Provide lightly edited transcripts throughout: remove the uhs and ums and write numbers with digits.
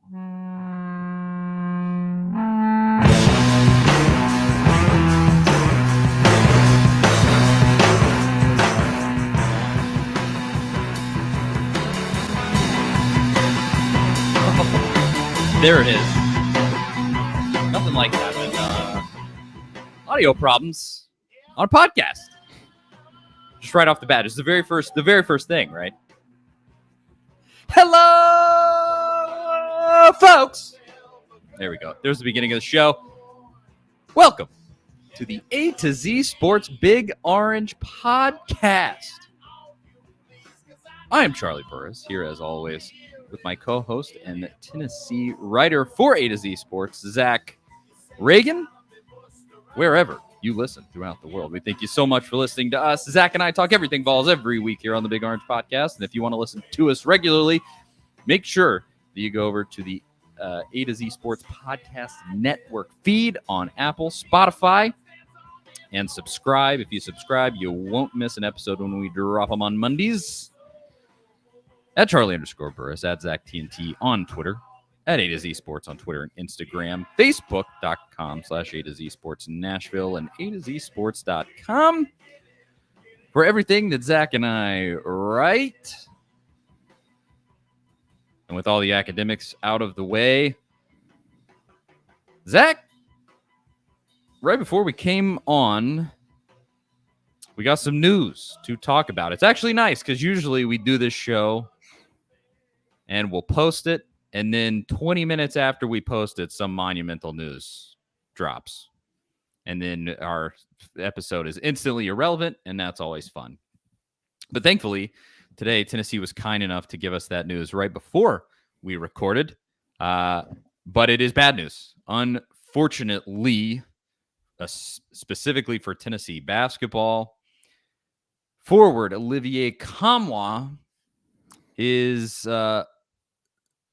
There it is. Nothing like having audio problems on a podcast. Just right off the bat, it's the very first thing, right? Hello, folks. There we go. There's the beginning of the show. Welcome to the A to Z Sports Big Orange Podcast. I am Charlie Burris, here as always with my co-host and Tennessee writer for A to Z Sports, Zach Ragan, wherever you listen throughout the world. We thank you so much for listening to us. Zach and I talk everything balls every week here on the Big Orange Podcast. And if you want to listen to us regularly, make sure that you go over to the A to Z Sports Podcast Network feed on Apple, Spotify, and subscribe. If you subscribe, you won't miss an episode when we drop them on Mondays. At Charlie_Burris, at Zach TNT on Twitter, at A to Z Sports on Twitter and Instagram, Facebook.com/A to Z Sports Nashville, and A to Z Sports.com for everything that Zach and I write. And with all the academics out of the way, Zach, right before we came on, we got some news to talk about. It's actually nice because usually we do this show and we'll post it, and then 20 minutes after we post it, some monumental news drops. And then our episode is instantly irrelevant, and that's always fun. But thankfully, today, Tennessee was kind enough to give us that news right before we recorded. But it is bad news. Unfortunately, specifically for Tennessee basketball, forward Olivier Kamwa is...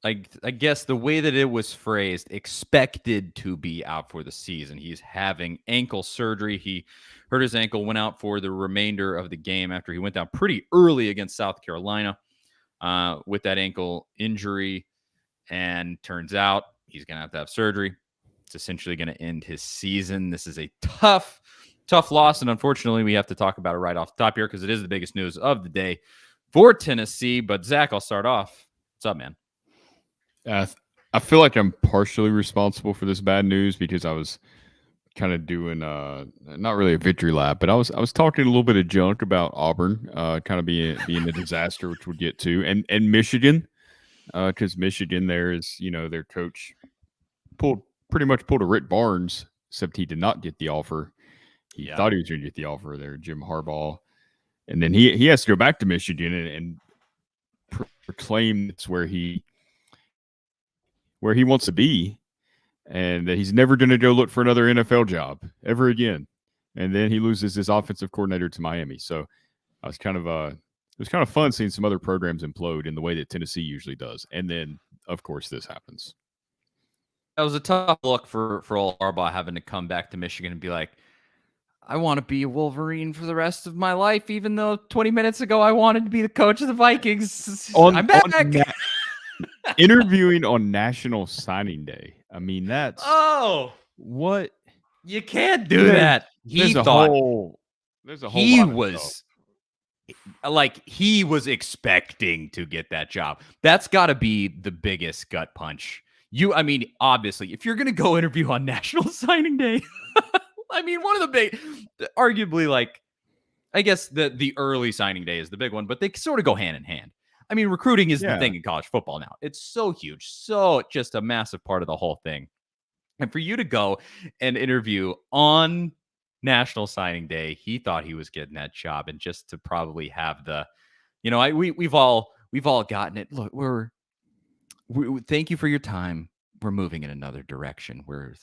I guess the way that it was phrased, expected to be out for the season. He's having ankle surgery. He hurt his ankle, went out for the remainder of the game after he went down pretty early against South Carolina with that ankle injury. And turns out he's going to have surgery. It's essentially going to end his season. This is a tough loss. And unfortunately, we have to talk about it right off the top here because it is the biggest news of the day for Tennessee. But Zach, I'll start off. What's up, man? I feel like I'm partially responsible for this bad news because I was kind of doing not really a victory lap, but I was talking a little bit of junk about Auburn kind of being a disaster, which we'll get to, and Michigan because Michigan there is, their coach pretty much pulled a Rick Barnes, except he did not get the offer. He thought he was going to get the offer there, Jim Harbaugh, and then he has to go back to Michigan and proclaim it's where he wants to be, and that he's never going to go look for another NFL job ever again. And then he loses his offensive coordinator to Miami. So it was kind of fun seeing some other programs implode in the way that Tennessee usually does. And then, of course, this happens. That was a tough look for old Harbaugh having to come back to Michigan and be like, I want to be a Wolverine for the rest of my life, even though 20 minutes ago I wanted to be the coach of the Vikings. I'm back. Interviewing on National Signing Day. I mean, that's what you can't do that. He was expecting to get that job. That's got to be the biggest gut punch. Obviously, if you're going to go interview on National Signing Day, one of the big, arguably, I guess the early signing day is the big one, but they sort of go hand in hand. Recruiting is the thing in college football now. It's so huge, so just a massive part of the whole thing. And for you to go and interview on National Signing Day, he thought he was getting that job, and just to probably have the, we've all gotten it. Look, we thank you for your time. We're moving in another direction. We're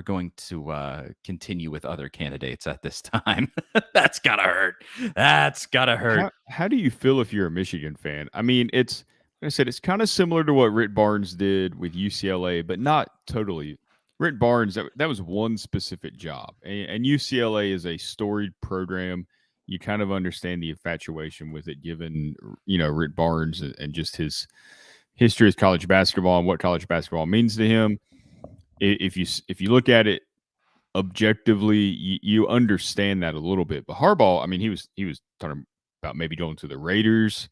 going to continue with other candidates at this time. That's gotta hurt. How do you feel if you're a Michigan fan? It's like I said, it's kind of similar to what Rick Barnes did with UCLA, but not totally. Rick Barnes, that was one specific job, and UCLA is a storied program. You kind of understand the infatuation with it, given Rick Barnes and just his history of college basketball and what college basketball means to him. If you look at it objectively, you understand that a little bit. But Harbaugh, I mean, he was talking about maybe going to the Raiders,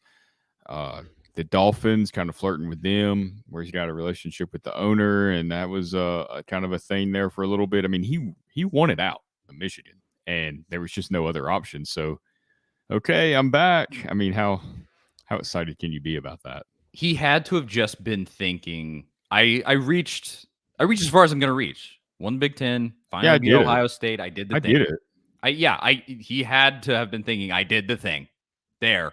the Dolphins, kind of flirting with them, where he's got a relationship with the owner, and that was a kind of a thing there for a little bit. I mean, he wanted out of Michigan, and there was just no other option. So, okay, I'm back. I mean, how excited can you be about that? He had to have just been thinking, I reached as far as I'm going to reach. Won the Big Ten, Yeah, finally I beat did it. Ohio State. I did the I thing. did it. He had to have been thinking, I did the thing. There.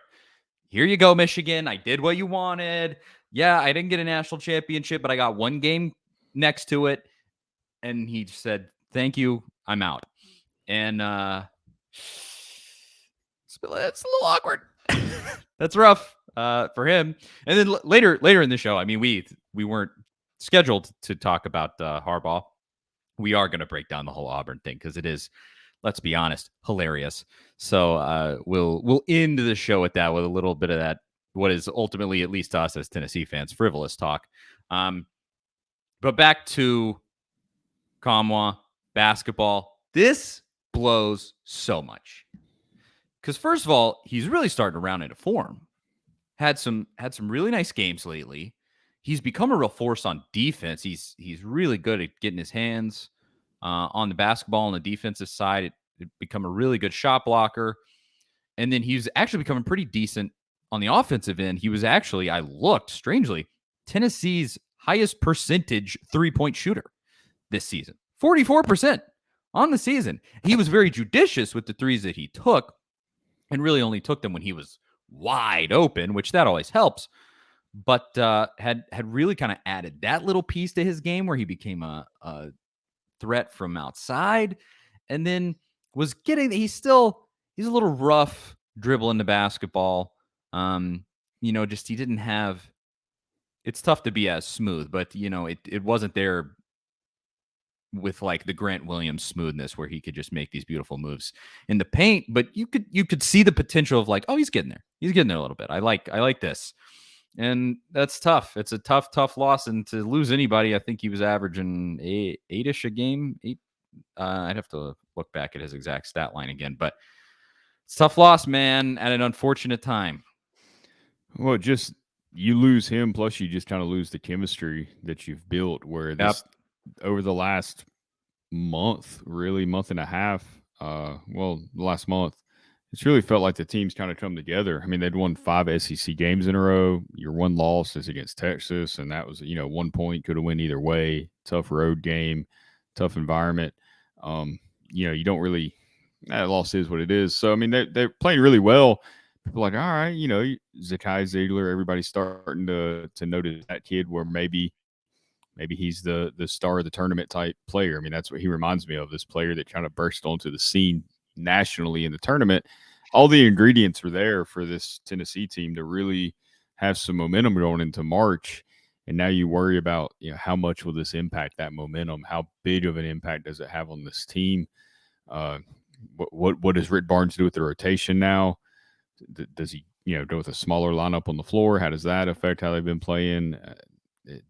Here you go, Michigan. I did what you wanted. Yeah, I didn't get a national championship, but I got one game next to it. And he said, thank you. I'm out. And it's a little awkward. That's rough for him. And then later in the show, I mean, we weren't scheduled to talk about Harbaugh. We are going to break down the whole Auburn thing because it is, let's be honest, hilarious. So we'll end the show with that, with a little bit of that, what is ultimately, at least to us as Tennessee fans, frivolous talk. But back to Kamwa basketball. This blows so much. Because first of all, he's really starting to round into form. Had some really nice games lately. He's become a real force on defense. He's really good at getting his hands on the basketball on the defensive side. It become a really good shot blocker. And then he's actually becoming pretty decent on the offensive end. He was actually, I looked strangely, Tennessee's highest percentage 3-point shooter this season. 44% on the season. He was very judicious with the threes that he took, and really only took them when he was wide open, which that always helps. But had really kind of added that little piece to his game where he became a threat from outside, and then was getting. He's a little rough dribbling the basketball. Just he didn't have. It's tough to be as smooth, but it wasn't there with like the Grant Williams smoothness where he could just make these beautiful moves in the paint. But you could see the potential of like, oh, he's getting there. He's getting there a little bit. I like this. And that's tough. It's a tough loss. And to lose anybody, I think he was averaging eight-ish a game. I'd have to look back at his exact stat line again, but it's a tough loss, man, at an unfortunate time. Well, just you lose him, plus you just kind of lose the chemistry that you've built. Where this over the last month and a half, the last month, it's really felt like the team's kind of come together. I mean, they'd won 5 SEC games in a row. Your one loss is against Texas, and that was 1 point, could have went either way. Tough road game, tough environment. You don't really. That loss is what it is. So I mean, they're playing really well. People are like, all right, Zakai Ziegler, everybody's starting to notice that kid where maybe he's the star of the tournament type player. I mean, that's what he reminds me of, this player that kind of burst onto the scene nationally in the tournament. All the ingredients are there for this Tennessee team to really have some momentum going into March. And now you worry about, how much will this impact that momentum? How big of an impact does it have on this team? What does Rick Barnes do with the rotation now? Does he, go with a smaller lineup on the floor? How does that affect how they've been playing?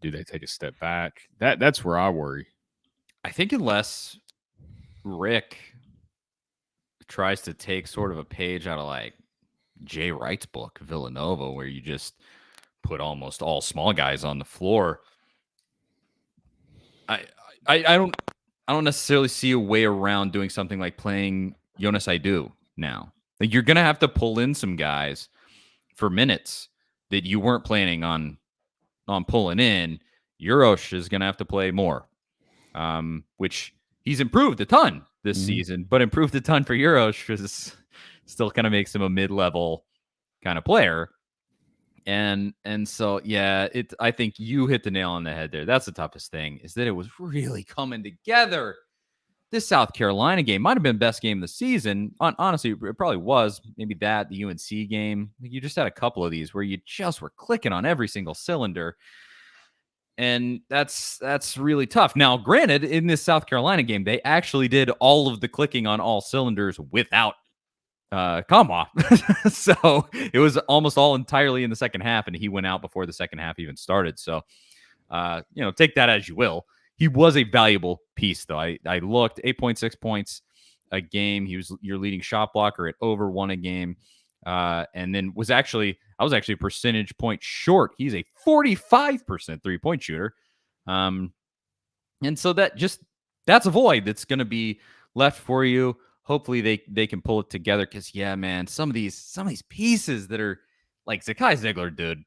Do they take a step back? That's where I worry. I think unless Rick tries to take sort of a page out of like Jay Wright's book, Villanova, where you just put almost all small guys on the floor. I don't necessarily see a way around doing something like playing Jonas Aidu now. Like, you're gonna have to pull in some guys for minutes that you weren't planning on pulling in. Urosh is gonna have to play more, which he's improved a ton this season, but improved a ton for Urosh because still kind of makes him a mid-level kind of player. And so, yeah, I think you hit the nail on the head there. That's the toughest thing, is that it was really coming together. This South Carolina game might have been best game of the season. Honestly, it probably was. Maybe the UNC game. You just had a couple of these where you just were clicking on every single cylinder. And that's really tough. Now, granted, in this South Carolina game, they actually did all of the clicking on all cylinders without Kamara. So it was almost all entirely in the second half, and he went out before the second half even started. So, take that as you will. He was a valuable piece, though. I looked 8.6 points a game. He was your leading shot blocker at over 1 a game, and then I was actually a percentage point short. He's a 45% 3-point shooter, and so that's a void that's going to be left for you. Hopefully they can pull it together because yeah, man, some of these pieces that are like Zakai Ziegler, dude,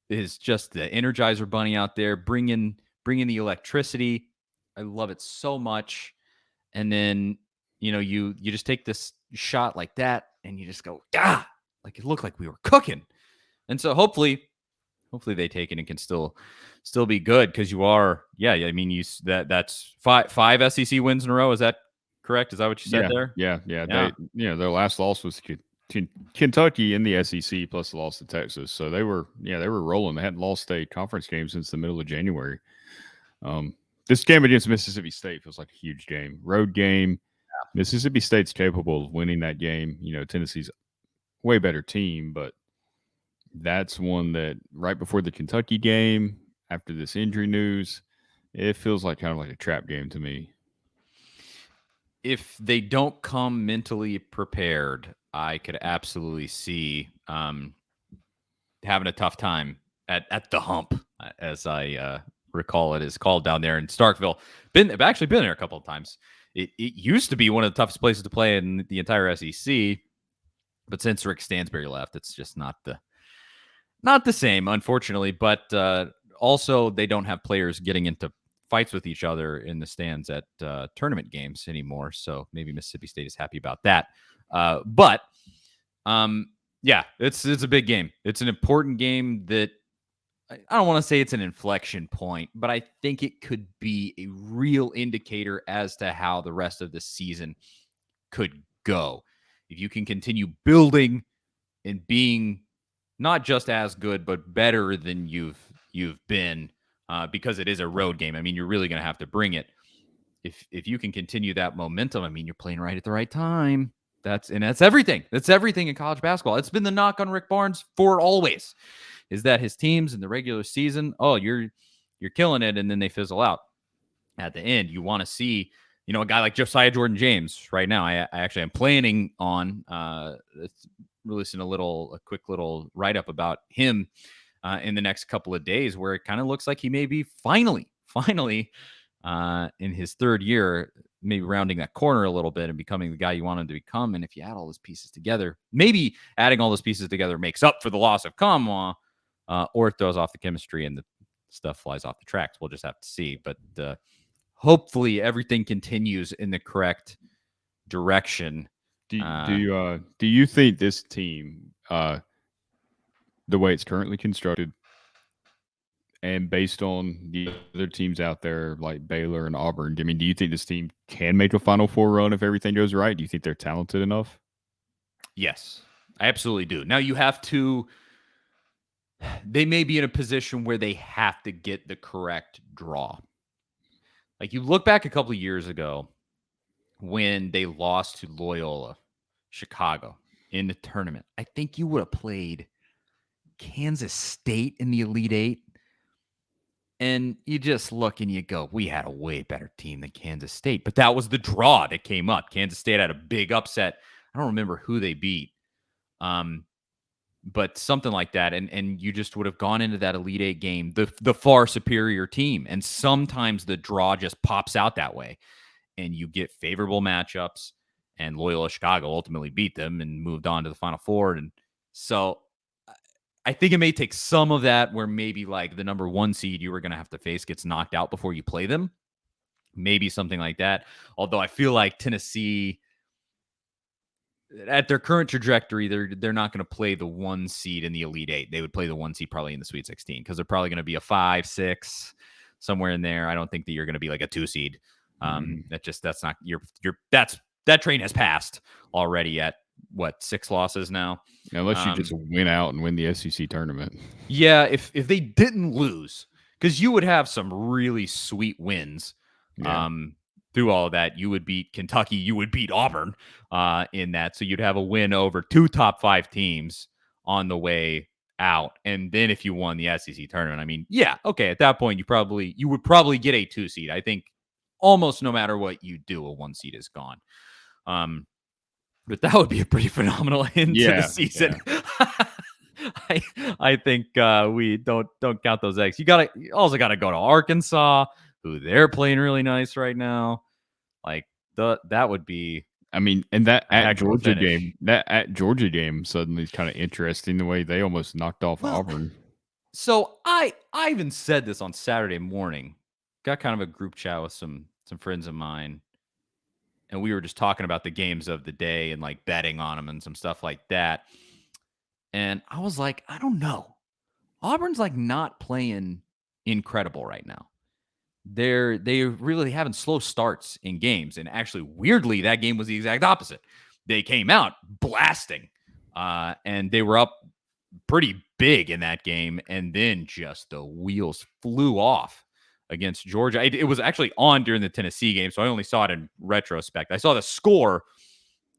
is just the Energizer Bunny out there, bringing the electricity. I love it so much. And then you just take this shot like that, and you just go, like it looked like we were cooking. And so hopefully they take it and can still be good because you are. Yeah, I mean that's five SEC wins in a row. Is that correct? Is that what you said there? Yeah. They, their last loss was Kentucky in the SEC plus the loss to Texas. So they were rolling. They hadn't lost a conference game since the middle of January. This game against Mississippi State feels like a huge game. Road game. Yeah. Mississippi State's capable of winning that game. Tennessee's way better team, but that's one that right before the Kentucky game, after this injury news, it feels like kind of like a trap game to me. If they don't come mentally prepared, I could absolutely see having a tough time at the hump, as I recall it is called down there in Starkville. I've actually been there a couple of times. It used to be one of the toughest places to play in the entire SEC, but since Rick Stansbury left, it's just not the same, unfortunately. But also, they don't have players getting into fights with each other in the stands at tournament games anymore. So maybe Mississippi State is happy about that. But yeah, it's a big game. It's an important game that I don't want to say it's an inflection point, but I think it could be a real indicator as to how the rest of the season could go. If you can continue building and being not just as good, but better than you've been, because it is a road game. I mean, you're really going to have to bring it. If you can continue that momentum, I mean, you're playing right at the right time. That's everything. That's everything in college basketball. It's been the knock on Rick Barnes for always, is that his teams in the regular season, you're killing it, and then they fizzle out at the end. You want to see, a guy like Josiah Jordan-James right now. I actually am planning on releasing a quick little write-up about him in the next couple of days, where it kind of looks like he may be finally in his third year, maybe rounding that corner a little bit and becoming the guy you want him to become. And if you add all those pieces together, maybe adding all those pieces together makes up for the loss of Kamara, or it throws off the chemistry and the stuff flies off the tracks. We'll just have to see. But hopefully everything continues in the correct direction. Do you think this team, the way it's currently constructed, and based on the other teams out there like Baylor and Auburn, I mean, do you think this team can make a Final Four run if everything goes right? Do you think they're talented enough? Yes, I absolutely do. Now you have to. They may be in a position where they have to get the correct draw. Like you look back a couple of years ago when they lost to Loyola Chicago in the tournament. I think you would have played Kansas State in the Elite Eight. And you just look and you go, we had a way better team than Kansas State. But that was the draw that came up. Kansas State had a big upset. I don't remember who they beat. But something like that. And you just would have gone into that Elite Eight game, the far superior team. And sometimes the draw just pops out that way. And you get favorable matchups. And Loyola Chicago ultimately beat them and moved on to the Final Four. And so I think it may take some of that where maybe like the number 1 seed you were going to have to face gets knocked out before you play them. Maybe something like that. Although I feel like Tennessee, at their current trajectory, they're not going to play the 1 seed in the Elite Eight. They would play the 1 seed probably in the Sweet 16 because they're probably going to be a 5, 6, somewhere in there. I don't think that you're going to be like a 2 seed. That's not that train has passed already at what, 6 losses now? Unless you just win out and win the SEC tournament. Yeah, if they didn't lose, because you would have some really sweet wins. Yeah. through all of that, you would beat Kentucky, you would beat Auburn in that. So you'd have a win over 2 top 5 teams on the way out. And then if you won the SEC tournament, I mean, yeah, okay, at that point you would probably get a 2 seed. I think almost no matter what you do, a 1 seed is gone. But that would be a pretty phenomenal end to the season. Yeah. I think we don't count those eggs. You also gotta go to Arkansas, who they're playing really nice right now. Like that would be. I mean, and that at Georgia game suddenly is kind of interesting the way they almost knocked off Auburn. So I even said this on Saturday morning. Got kind of a group chat with some friends of mine, and we were just talking about the games of the day and like betting on them and some stuff like that. And I was like, I don't know. Auburn's like not playing incredible right now. They really having slow starts in games. And actually, weirdly, that game was the exact opposite. They came out blasting, and they were up pretty big in that game. And then just the wheels flew off against Georgia. It was actually on during the Tennessee game, so I only saw it in retrospect. I saw the score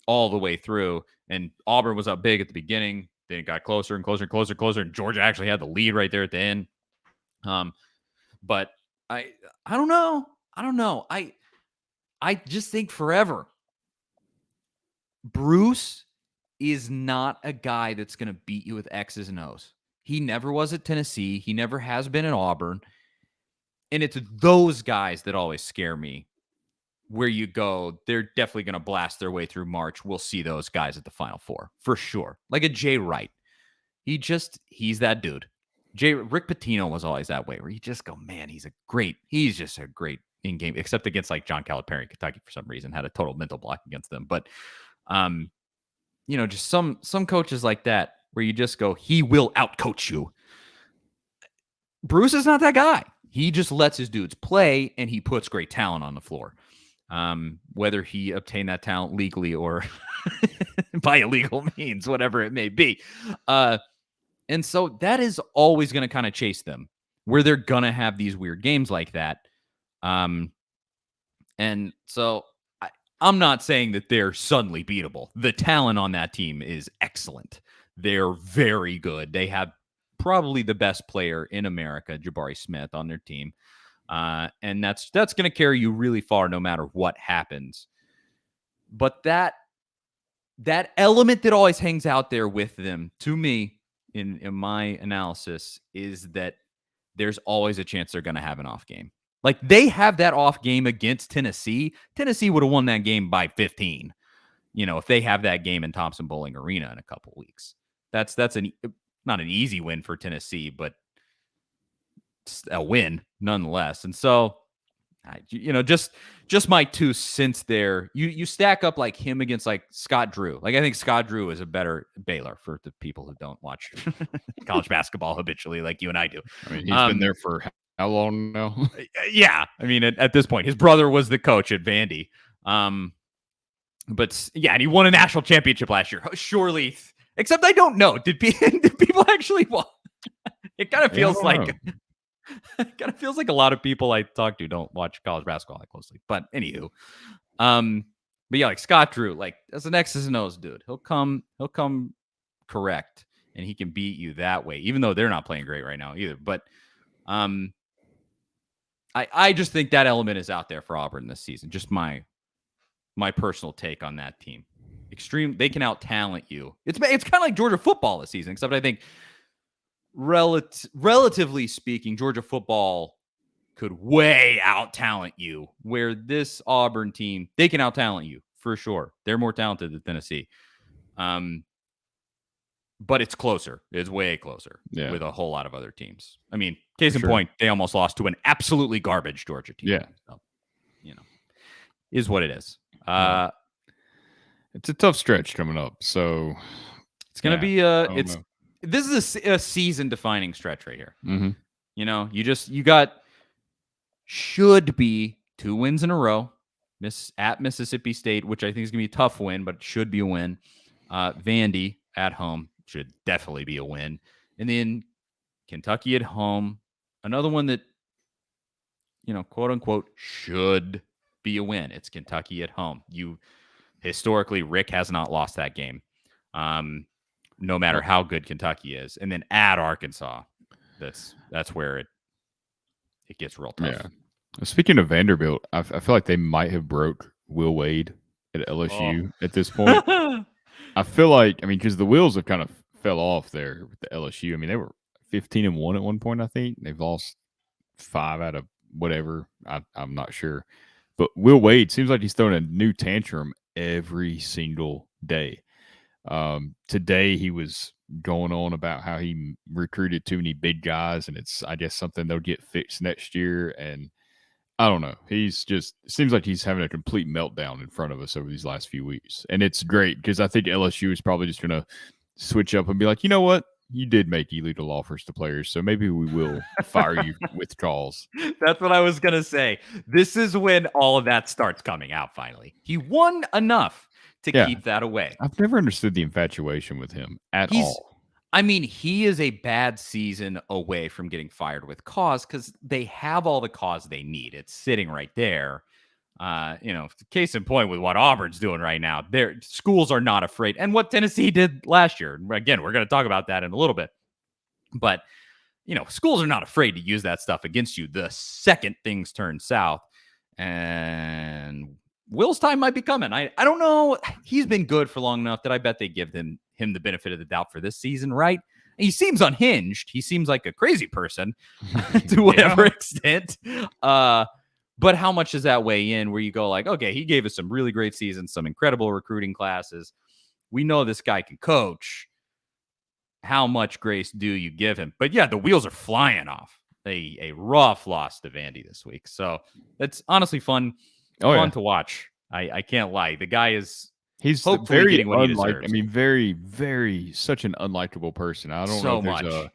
all the way through, and Auburn was up big at the beginning. Then it got closer and closer and closer and closer, and Georgia actually had the lead right there at the end. But I don't know. I just think forever, Bruce is not a guy that's going to beat you with X's and O's. He never was at Tennessee. He never has been at Auburn. And it's those guys that always scare me, where you go, they're definitely going to blast their way through March. We'll see those guys at the Final Four for sure. Like a Jay Wright. He's that dude. Rick Pitino was always that way, where you just go, man, he's just a great in-game, except against like John Calipari in Kentucky for some reason, had a total mental block against them. But, just some coaches like that, where you just go, he will outcoach you. Bruce is not that guy. He just lets his dudes play, and he puts great talent on the floor. Whether he obtained that talent legally or by illegal means, whatever it may be. And so that is always going to kind of chase them, where they're going to have these weird games like that. And so I'm not saying that they're suddenly beatable. The talent on that team is excellent. They're very good. They have probably the best player in America, Jabari Smith, on their team. And that's going to carry you really far no matter what happens. But that element that always hangs out there with them, to me, in my analysis, is that there's always a chance they're going to have an off game. Like, they have that off game against Tennessee. Tennessee would have won that game by 15, if they have that game in Thompson Bowling Arena in a couple weeks. That's not an easy win for Tennessee, but a win nonetheless. And so, just my 2 cents there. You stack up like him against like Scott Drew. Like, I think Scott Drew is a better Baylor, for the people who don't watch college basketball habitually, like you and I do. I mean, he's been there for how long now? Yeah, I mean, at this point, his brother was the coach at Vandy. But yeah, and he won a national championship last year. Surely, except I don't know. Did people actually? Well, it kind of feels like. It kind of feels like a lot of people I talk to don't watch college basketball that closely. But anywho, but yeah, like Scott Drew, like, as an X's and O's dude, he'll come correct, and he can beat you that way, even though they're not playing great right now either. But I just think that element is out there for Auburn this season. Just my personal take on that team. Extreme, they can out talent you. It's kind of like Georgia football this season, except I think relatively speaking, Georgia football could way out talent you, where this Auburn team, they can out talent you for sure. They're more talented than Tennessee. But it's closer. It's way closer with a whole lot of other teams. I mean, case in point, they almost lost to an absolutely garbage Georgia team. Yeah. So, is what it is. It's a tough stretch coming up. So it's going to be this is a season-defining stretch right here. Mm-hmm. You got should be 2 wins in a row. At Mississippi State, which I think is going to be a tough win, but it should be a win. Vandy at home should definitely be a win. And then Kentucky at home, another one that, quote-unquote, should be a win. It's Kentucky at home. Historically, Rick has not lost that game, no matter how good Kentucky is. And then at Arkansas, that's where it gets real tough. Yeah. Speaking of Vanderbilt, I feel like they might have broke Will Wade at LSU at this point. I feel like, because the wheels have kind of fell off there with the LSU. I mean, they were 15-1 at one point, I think. They've lost 5 out of whatever. I'm not sure. But Will Wade seems like he's throwing a new tantrum every single day. Today he was going on about how he recruited too many big guys, and it's, I guess, something they'll get fixed next year. And I don't know. He's just, it seems like he's having a complete meltdown in front of us over these last few weeks. And it's great because I think LSU is probably just going to switch up and be like, you know what? You did make illegal offers to players, so maybe we will fire you with calls. That's what I was going to say. This is when all of that starts coming out finally. He won enough to keep that away. I've never understood the infatuation with him at all. I mean, he is a bad season away from getting fired with cause because they have all the cause they need. It's sitting right there. Case in point with what Auburn's doing right now. Their schools are not afraid. And what Tennessee did last year. Again, we're going to talk about that in a little bit. But, schools are not afraid to use that stuff against you the second things turn south. And Will's time might be coming. I don't know. He's been good for long enough that I bet they give him the benefit of the doubt for this season, right? He seems unhinged. He seems like a crazy person to whatever extent. But how much does that weigh in where you go like, okay, he gave us some really great seasons, some incredible recruiting classes. We know this guy can coach. How much grace do you give him? But yeah, the wheels are flying off. A rough loss to Vandy this week. So that's honestly fun to watch. I can't lie. The guy he's very unlikable. Very, very such an unlikable person. I don't know if there's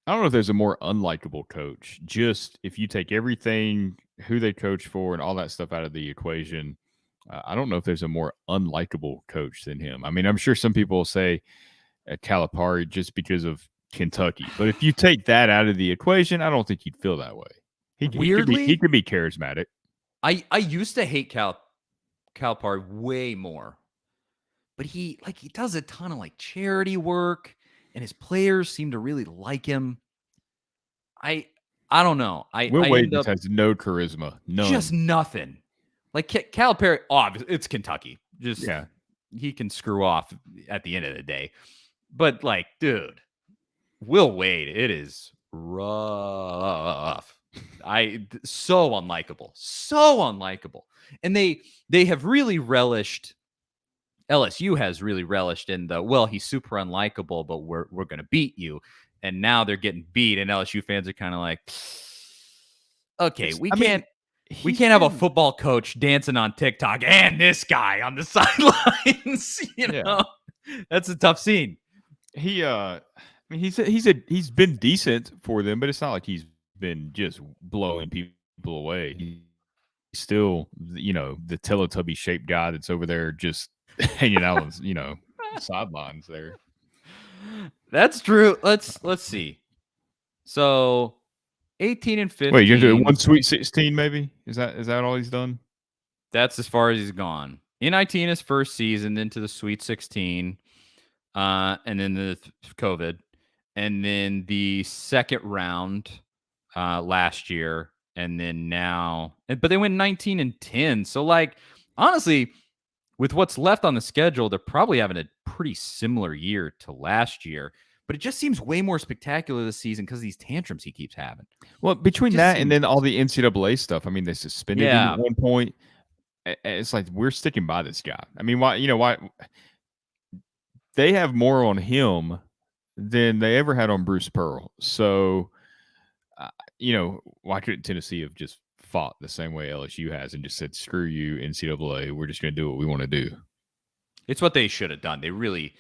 I don't know if there's a more unlikable coach. Just if you take everything, who they coach for and all that stuff out of the equation, I don't know if there's a more unlikable coach than him. I'm sure some people will say Calipari just because of Kentucky. But if you take that out of the equation, I don't think he'd feel that way. He could be charismatic. I used to hate Calipari way more. But he does a ton of charity work. And his players seem to really like him. I don't know. Will Wade just has no charisma. None. Just nothing. Calipari, it's Kentucky. He can screw off at the end of the day. But dude, Will Wade, it is rough. So unlikable. And they have really relished. LSU has really relished in he's super unlikable, but we're going to beat you. And now they're getting beat, and LSU fans are kind of like, okay, we can't have a football coach dancing on TikTok and this guy on the sidelines. That's a tough scene. He's been decent for them, but it's not like he's been just blowing people away. He's still, the Teletubby shaped guy that's over there just hanging out on, sidelines there. That's true. Let's see. So 18 and 15. Wait, you're gonna do one Sweet 16 maybe? Is that all he's done? That's as far as he's gone. NIT in his first season, then to the Sweet 16, and then the COVID, and then the second round last year, and then now. But they went 19 and 10. So honestly, with what's left on the schedule, they're probably having a pretty similar year to last year. But it just seems way more spectacular this season because of these tantrums he keeps having. Well, between that and then all the NCAA stuff, they suspended him at one point. It's like we're sticking by this guy. Why? They have more on him than they ever had on Bruce Pearl. So, why couldn't Tennessee have just fought the same way LSU has and just said, screw you, NCAA, we're just going to do what we want to do? It's what they should have done. They really,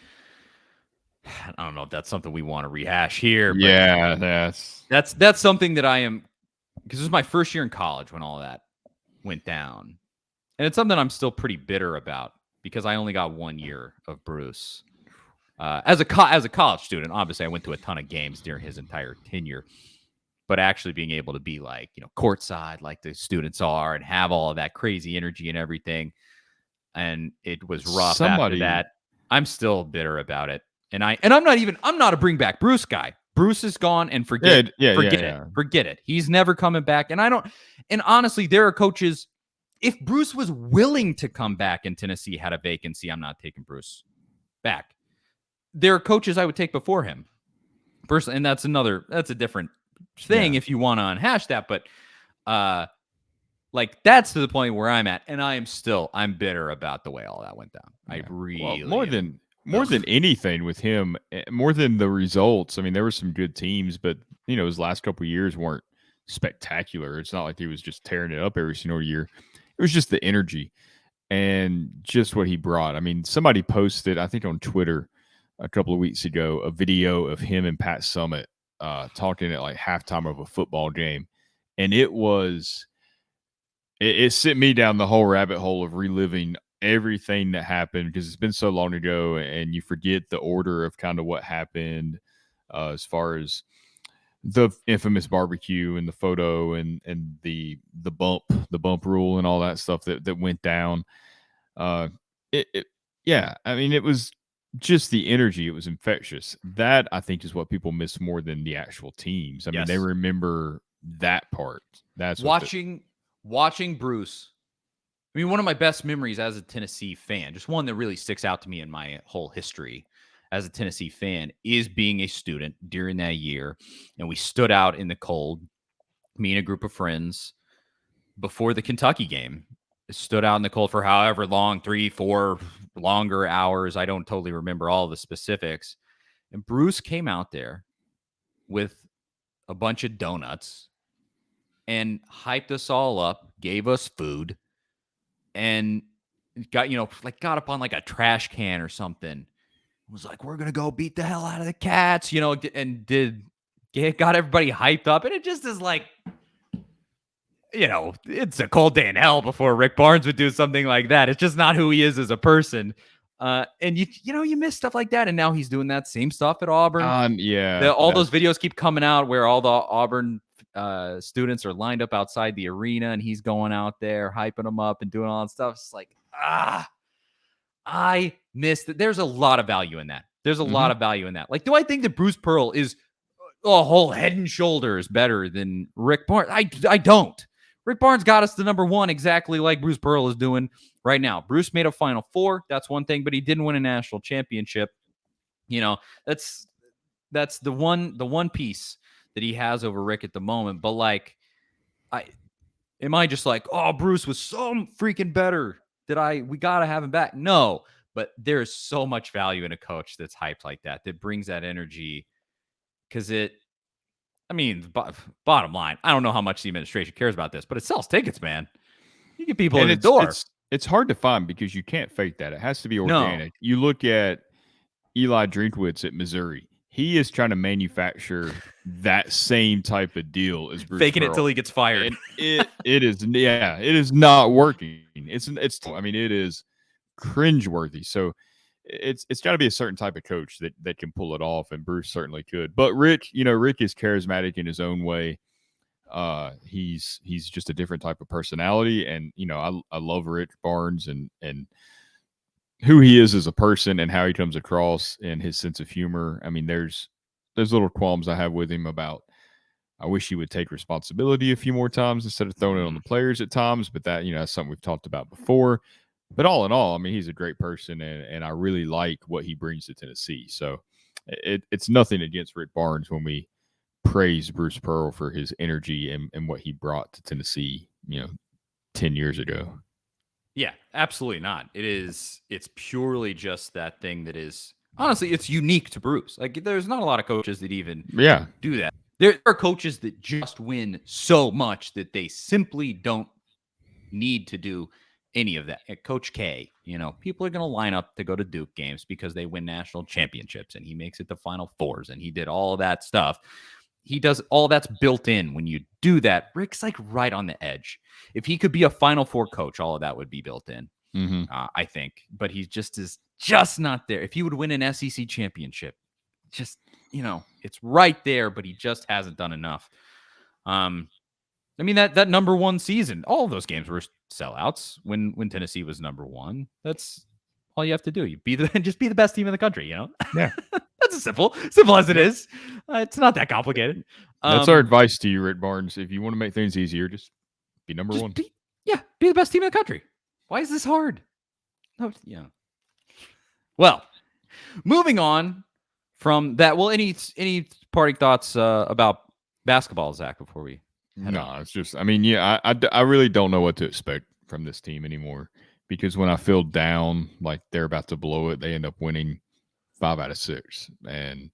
I don't know if that's something we want to rehash here. But yeah, that's something that I am, because it was my first year in college when all that went down. And it's something I'm still pretty bitter about because I only got 1 year of Bruce. As a college student, obviously I went to a ton of games during his entire tenure. but actually being able to be like, courtside like the students are and have all of that crazy energy and everything. And it was rough after that. I'm still bitter about it. And I'm not a bring back Bruce guy. Bruce is gone, and forget it. He's never coming back. And honestly, there are coaches. If Bruce was willing to come back and Tennessee had a vacancy, I'm not taking Bruce back. There are coaches I would take before him. Personally, and that's a different thing if you want to unhash that. But like that's to the point where I'm at, and I'm bitter about the way all that went down. I really more than anything with him, more than the results. I mean, there were some good teams, but his last couple of years weren't spectacular. It's not like he was just tearing it up every single year. It was just the energy and just what he brought. I mean, somebody posted, I think on Twitter a couple of weeks ago, a video of him and Pat Summitt talking at like halftime of a football game, and it sent me down the whole rabbit hole of reliving everything that happened because it's been so long ago, and you forget the order of kind of what happened as far as the infamous barbecue and the photo and the bump rule and all that stuff that went down. I mean, it was just the energy. It was infectious. That I think is what people miss more than the actual teams. I mean, they remember that part. That's watching Bruce. I mean, one of my best memories as a Tennessee fan, just one that really sticks out to me in my whole history as a Tennessee fan, is being a student during that year. And we stood out in the cold, me and a group of friends, before the Kentucky game. Stood out in the cold for however long, 3-4 longer hours. I don't totally remember all the specifics. And Bruce came out there with a bunch of donuts and hyped us all up, gave us food, and got up on like a trash can or something. Was like, we're gonna go beat the hell out of the Cats, and got everybody hyped up. And it just is like, it's a cold day in hell before Rick Barnes would do something like that. It's just not who he is as a person. And you miss stuff like that. And now he's doing that same stuff at Auburn. All those videos keep coming out where all the Auburn students are lined up outside the arena, and he's going out there hyping them up and doing all that stuff. It's like, I missed it. There's a lot of value in that. Like, do I think that Bruce Pearl is a whole head and shoulders better than Rick Barnes? I don't. Rick Barnes got us to number one exactly like Bruce Pearl is doing right now. Bruce made a Final Four. That's one thing, but he didn't win a national championship. That's the one piece that he has over Rick at the moment. But like, am I just like, oh, Bruce was so freaking better that we got to have him back? No, but there's so much value in a coach that's hyped like that brings that energy. Because bottom line, I don't know how much the administration cares about this, but it sells tickets, man. You get people in the door. It's hard to find because you can't fake that. It has to be organic. No. You look at Eli Drinkwitz at Missouri. He is trying to manufacture that same type of deal as Bruce faking Pearl. It till he gets fired. And it is not working. It is cringeworthy. So it's got to be a certain type of coach that can pull it off, and Bruce certainly could. But Rick is charismatic in his own way. He's just a different type of personality, and I love Rick Barnes and who he is as a person and how he comes across and his sense of humor. I mean, there's little qualms I have with him about, I wish he would take responsibility a few more times instead of throwing it on the players at times, but that, that's something we've talked about before. But all in all, I mean, he's a great person, and I really like what he brings to Tennessee. So it's nothing against Rick Barnes when we praise Bruce Pearl for his energy and what he brought to Tennessee, 10 years ago. Yeah, absolutely not. It's purely just that thing that is, honestly, it's unique to Bruce. Like, there's not a lot of coaches that even do that. There are coaches that just win so much that they simply don't need to do any of that. At Coach K, people are going to line up to go to Duke games because they win national championships, and he makes it to Final Fours, and he did all of that stuff. He does all that's built in. When you do that, Rick's like right on the edge. If he could be a Final Four coach, all of that would be built in, I think. But he is just not there. If he would win an SEC championship, just, it's right there, but he just hasn't done enough. I mean that number one season, all of those games were sellouts when Tennessee was number one. That's all you have to do. You just be the best team in the country. Yeah. That's as simple as it is. It's not that complicated. That's our advice to you, Rick Barnes. If you want to make things easier, just be number one. Be the best team in the country. Why is this hard? No, yeah. Well, moving on from that. Well, any parting thoughts about basketball, Zach, before we head on? It's just, I mean, yeah, I really don't know what to expect from this team anymore, because when I feel down, like they're about to blow it, they end up winning 5 out of 6. And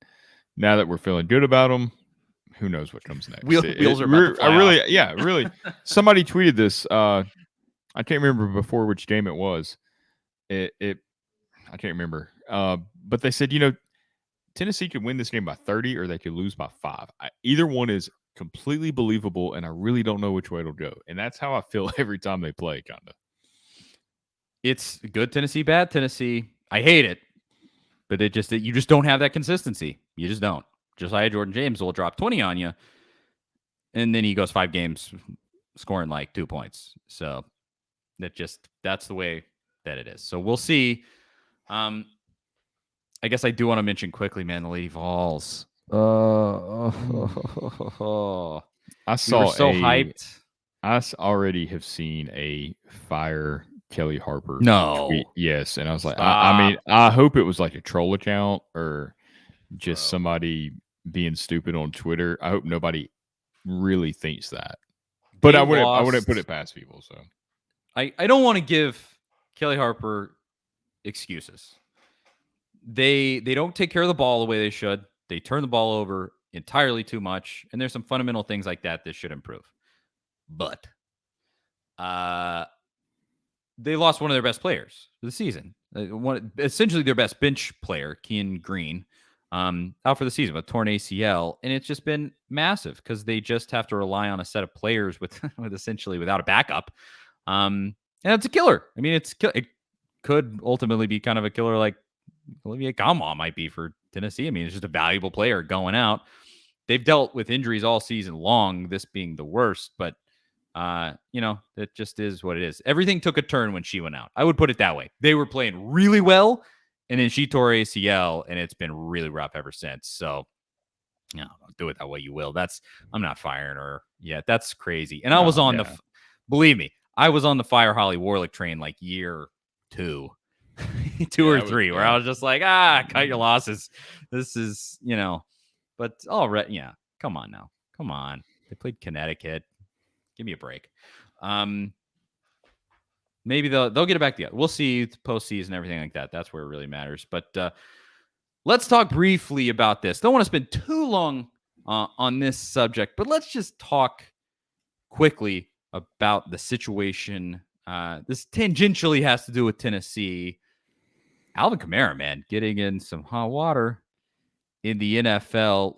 now that we're feeling good about them, who knows what comes next? Wheels are about to fly off. Really. Somebody tweeted this. I can't remember before which game it was. I can't remember. But they said, Tennessee could win this game by 30 or they could lose by 5. Either one is completely believable, and I really don't know which way it'll go. And that's how I feel every time they play, kind of. It's good Tennessee, bad Tennessee. I hate it, but you just don't have that consistency. You just don't. Josiah Jordan James will drop 20 on you, and then he goes 5 games scoring like 2 points. So that's the way that it is. So we'll see. I guess I do want to mention quickly, man, the Lady Vols. I saw we were so hyped. I already have seen a fire Kelly Harper tweet. Yes, and I was like, I mean, I hope it was like a troll account or just somebody being stupid on Twitter. I hope nobody really thinks that. But I wouldn't put it past people. So I don't want to give Kelly Harper excuses. They don't take care of the ball the way they should. They turn the ball over entirely too much, and there's some fundamental things like that should improve. But they lost one of their best players for the season. Essentially their best bench player, Kean Green, out for the season with torn ACL, and it's just been massive because they just have to rely on a set of players with essentially without a backup, and it's a killer. I mean, it could ultimately be kind of a killer like Olivier Gama might be for Tennessee. I mean, it's just a valuable player going out. They've dealt with injuries all season long, this being the worst, but it just is what it is. Everything took a turn when she went out. I would put it that way. They were playing really well, and then she tore ACL, and it's been really rough ever since. So, do it that way you will. I'm not firing her yet. That's crazy. And I was on believe me, I was on the fire Holly Warlick train like year 2 or 3, where I was just like, cut your losses. This is, but all right. Yeah. Come on now. Come on. They played Connecticut. Give me a break. Maybe they'll get it back together. We'll see postseason and everything like that. That's where it really matters. But let's talk briefly about this. Don't want to spend too long on this subject, but let's just talk quickly about the situation. This tangentially has to do with Tennessee. Alvin Kamara, man, getting in some hot water in the NFL.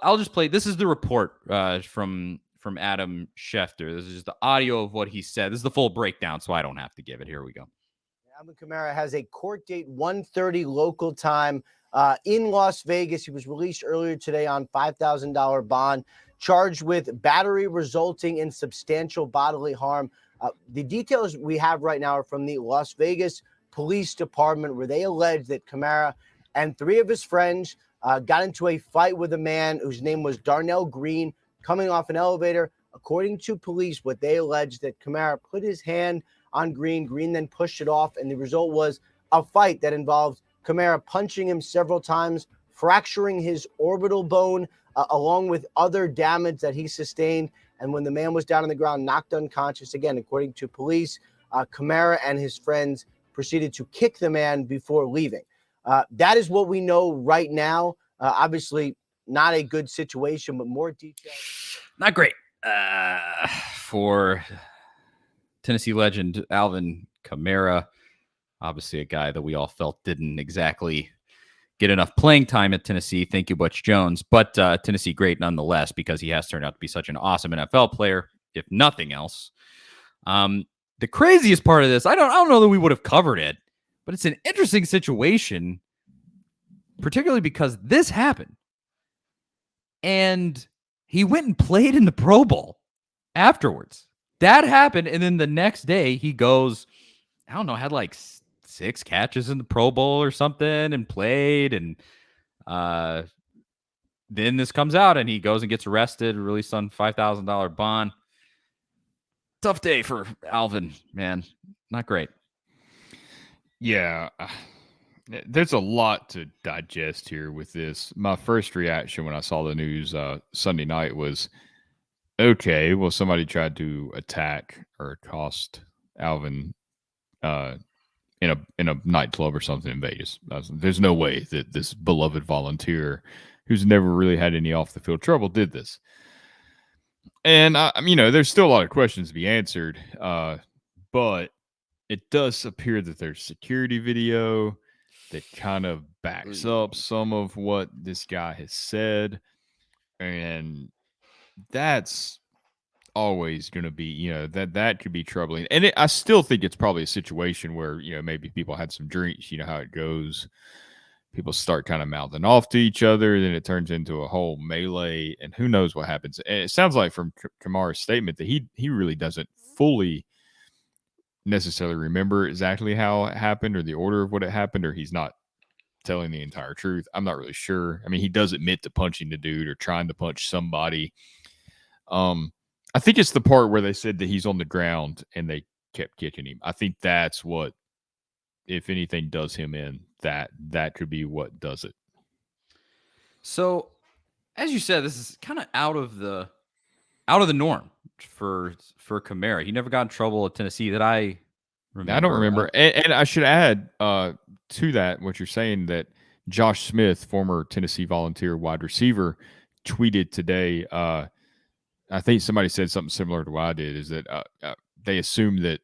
I'll just play. This is the report from Adam Schefter. This is just the audio of what he said. This is the full breakdown, so I don't have to give it. Here we go. Alvin Kamara has a court date 1:30 local time in Las Vegas. He was released earlier today on $5,000 bond, charged with battery resulting in substantial bodily harm. The details we have right now are from the Las Vegas Police Department, where they allege that Kamara and 3 of his friends got into a fight with a man whose name was Darnell Green, coming off an elevator. According to police, what they allege that Kamara put his hand on Green. Green then pushed it off, and the result was a fight that involved Kamara punching him several times, fracturing his orbital bone, along with other damage that he sustained. And when the man was down on the ground, knocked unconscious, again, according to police, Kamara and his friends proceeded to kick the man before leaving. That is what we know right now. Obviously, not a good situation, but more details. Not great for Tennessee legend Alvin Kamara. Obviously, a guy that we all felt didn't exactly get enough playing time at Tennessee. Thank you, Butch Jones. But Tennessee great nonetheless, because he has turned out to be such an awesome NFL player, if nothing else. The craziest part of this, I don't know that we would have covered it, but it's an interesting situation, particularly because this happened. And he went and played in the Pro Bowl afterwards. That happened, and then the next day he goes, I don't know, had like 6 catches in the Pro Bowl or something and played, and then this comes out and he goes and gets arrested, released on $5,000 bond. Tough day for Alvin, man. Not great. Yeah. There's a lot to digest here with this. My first reaction when I saw the news Sunday night was, okay, well, somebody tried to attack or accost Alvin in a nightclub or something in Vegas. There's no way that this beloved volunteer, who's never really had any off the field trouble, did this. And there's still a lot of questions to be answered, but it does appear that there's security video that kind of backs up some of what this guy has said, and that's always going to be, that could be troubling. And I still think it's probably a situation where, maybe people had some drinks, how it goes. People start kind of mouthing off to each other, then it turns into a whole melee, and who knows what happens. And it sounds like from Kamara's statement that he really doesn't fully necessarily remember exactly how it happened or the order of what it happened, or he's not telling the entire truth. I'm not really sure. I mean, he does admit to punching the dude or trying to punch somebody. I think it's the part where they said that he's on the ground and they kept kicking him. I think that's what, if anything, does him in. That could be what does it. So, as you said, this is kind of out of the norm for Kamara. He never got in trouble at Tennessee that I remember. I don't remember. And I should add to that what you're saying, that Josh Smith, former Tennessee Volunteer wide receiver, tweeted today. I think somebody said something similar to what I did, is that they assumed that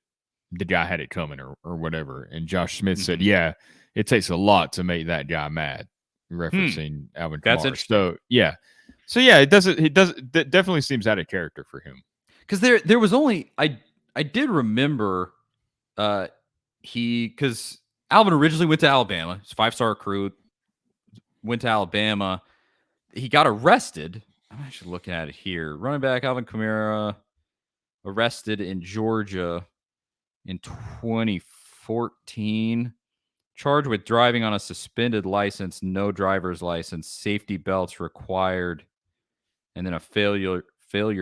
the guy had it coming or whatever. And Josh Smith said, yeah, it takes a lot to make that guy mad, referencing Alvin Kamara. That's interesting. So yeah, it definitely seems out of character for him. Because there was only, I did remember because Alvin originally went to Alabama. He's a 5-star recruit, went to Alabama. He got arrested. I'm actually looking at it here. Running back Alvin Kamara arrested in Georgia in 2014. Charged with driving on a suspended license, no driver's license, safety belts required, and then a failure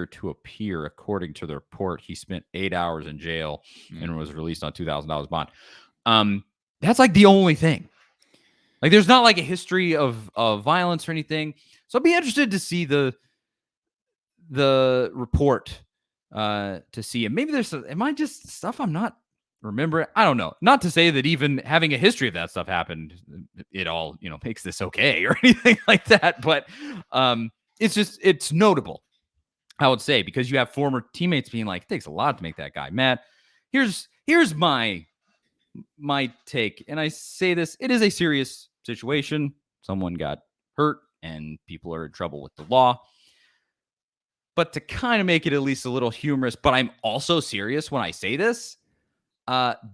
to appear. According to the report, he spent 8 hours in jail and was released on $2,000 bond. That's like the only thing. Like, there's not like a history of violence or anything. So I'd be interested to see the report to see it. Maybe there's am I just stuff I'm not remembering? I don't know. Not to say that even having a history of that stuff happened, it all makes this okay or anything like that. But it's notable, I would say, because you have former teammates being like, it takes a lot to make that guy mad. Here's my take, and I say this: it is a serious situation. Someone got hurt, and people are in trouble with the law. But to kind of make it at least a little humorous, but I'm also serious when I say this,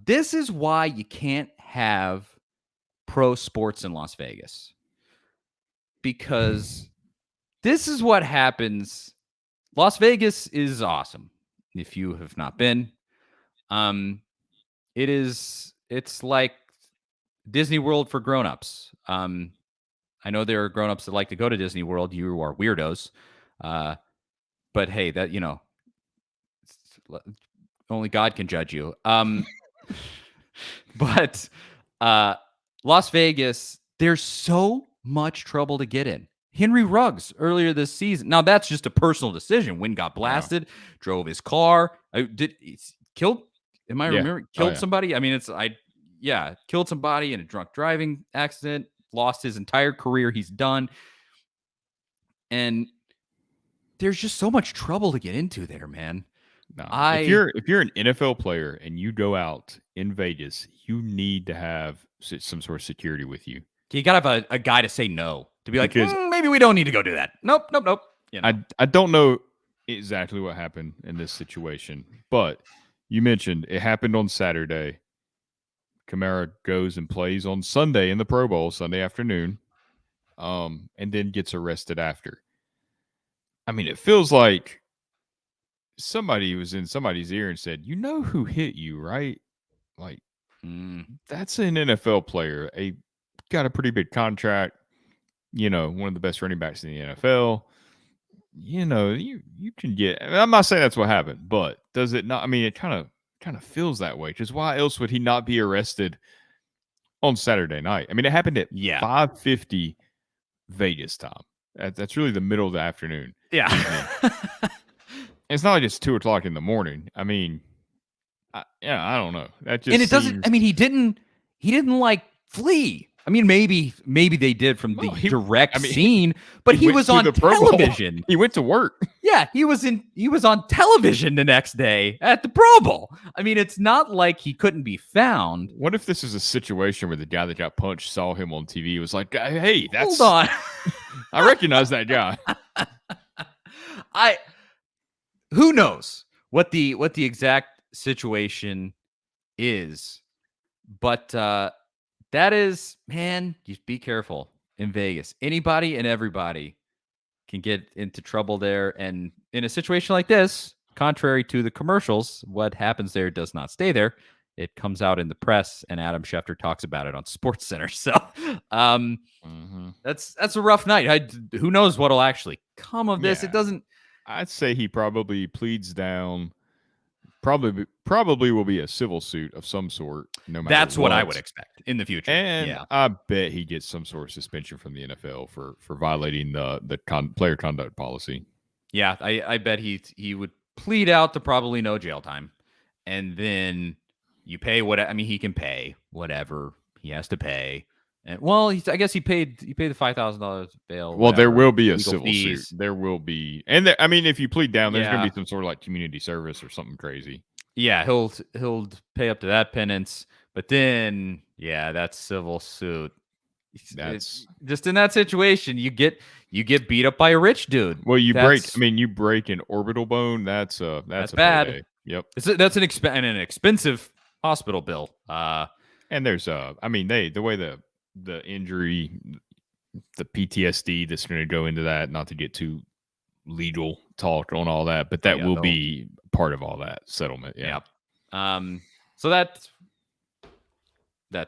this is why you can't have pro sports in Las Vegas. Because this is what happens. Las Vegas is awesome. If you have not been, it's like Disney World for grown-ups. I know there are grown-ups that like to go to Disney World. You are weirdos. But hey, that, only God can judge you. But Las Vegas, there's so much trouble to get in. Henry Ruggs earlier this season. Now, that's just a personal decision. When got blasted, drove his car. Killed. Am I remembering? Killed somebody. I mean, killed somebody in a drunk driving accident. Lost his entire career. He's done. And there's just so much trouble to get into there, man. No, if you're an NFL player and you go out in Vegas, you need to have some sort of security with you. You gotta have a guy to say no, to be like, maybe we don't need to go do that. Nope. I don't know exactly what happened in this situation, but you mentioned it happened on Saturday. Kamara goes and plays on Sunday in the Pro Bowl, Sunday afternoon, and then gets arrested after. I mean, it feels like somebody was in somebody's ear and said, "You know who hit you, right?" Like, that's an NFL player. Got a pretty big contract. One of the best running backs in the NFL. You can get. I'm not saying that's what happened, but does it not? I mean, it kind of feels that way. Because why else would he not be arrested on Saturday night? I mean, it happened at 5:50 Vegas time. That's really the middle of the afternoon. Yeah. It's not like it's 2:00 in the morning. I mean, I don't know. That just and it doesn't. I mean, he didn't like flee. I mean, maybe they did from the direct scene, but he was on television. He went to work. Yeah, he was on television the next day at the Pro Bowl. I mean, it's not like he couldn't be found. What if this is a situation where the guy that got punched saw him on TV, was like, "Hey, hold on, I recognize that guy." Who knows what the exact situation is, but that is, man, just be careful in Vegas. Anybody and everybody can get into trouble there. And in a situation like this, contrary to the commercials, what happens there does not stay there. It comes out in the press, and Adam Schefter talks about it on SportsCenter. So that's a rough night. Who knows what'll actually come of this? It doesn't. I'd say he probably pleads down. Probably will be a civil suit of some sort. No matter. That's what I would expect in the future. And I bet he gets some sort of suspension from the NFL for violating the player conduct policy. Yeah, I bet he would plead out to probably no jail time, and then you pay what. I mean, he can pay whatever he has to pay. And I guess he paid the $5,000 bail. Well, there will be a civil suit. There will be, and I mean, if you plead down, there's going to be some sort of like community service or something crazy. Yeah, he'll pay up to that penance, but then that civil suit. That's just in that situation, you get beat up by a rich dude. Well, you break an orbital bone. That's bad. Payday. Yep, that's an expensive hospital bill. And there's the way the injury, the PTSD that's going to go into that, not to get too legal talk on all that, but that will be part of all that settlement. Yeah. So that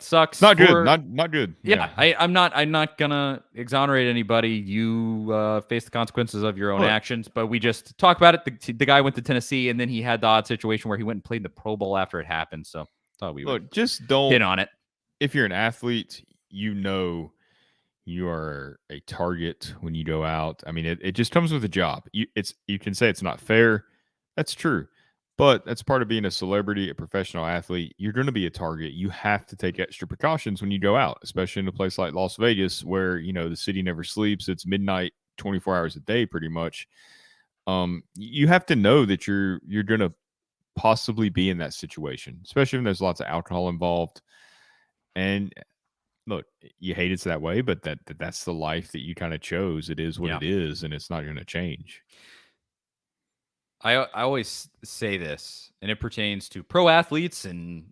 sucks. Not good. Not good. Yeah. I'm not gonna exonerate anybody. You face the consequences of your own actions, but we just talk about it. The guy went to Tennessee, and then he had the odd situation where he went and played in the Pro Bowl after it happened. So thought we would just don't hit on it. If you're an athlete, you are a target when you go out. I mean, it just comes with a job. You can say it's not fair. That's true. But that's part of being a celebrity, a professional athlete. You're going to be a target. You have to take extra precautions when you go out, especially in a place like Las Vegas where, the city never sleeps. It's midnight, 24 hours a day, pretty much. You have to know that you're going to possibly be in that situation, especially when there's lots of alcohol involved. And look, you hate it's that way, but that's the life that you kind of chose. It is what it is, and it's not going to change. I always say this, and it pertains to pro athletes and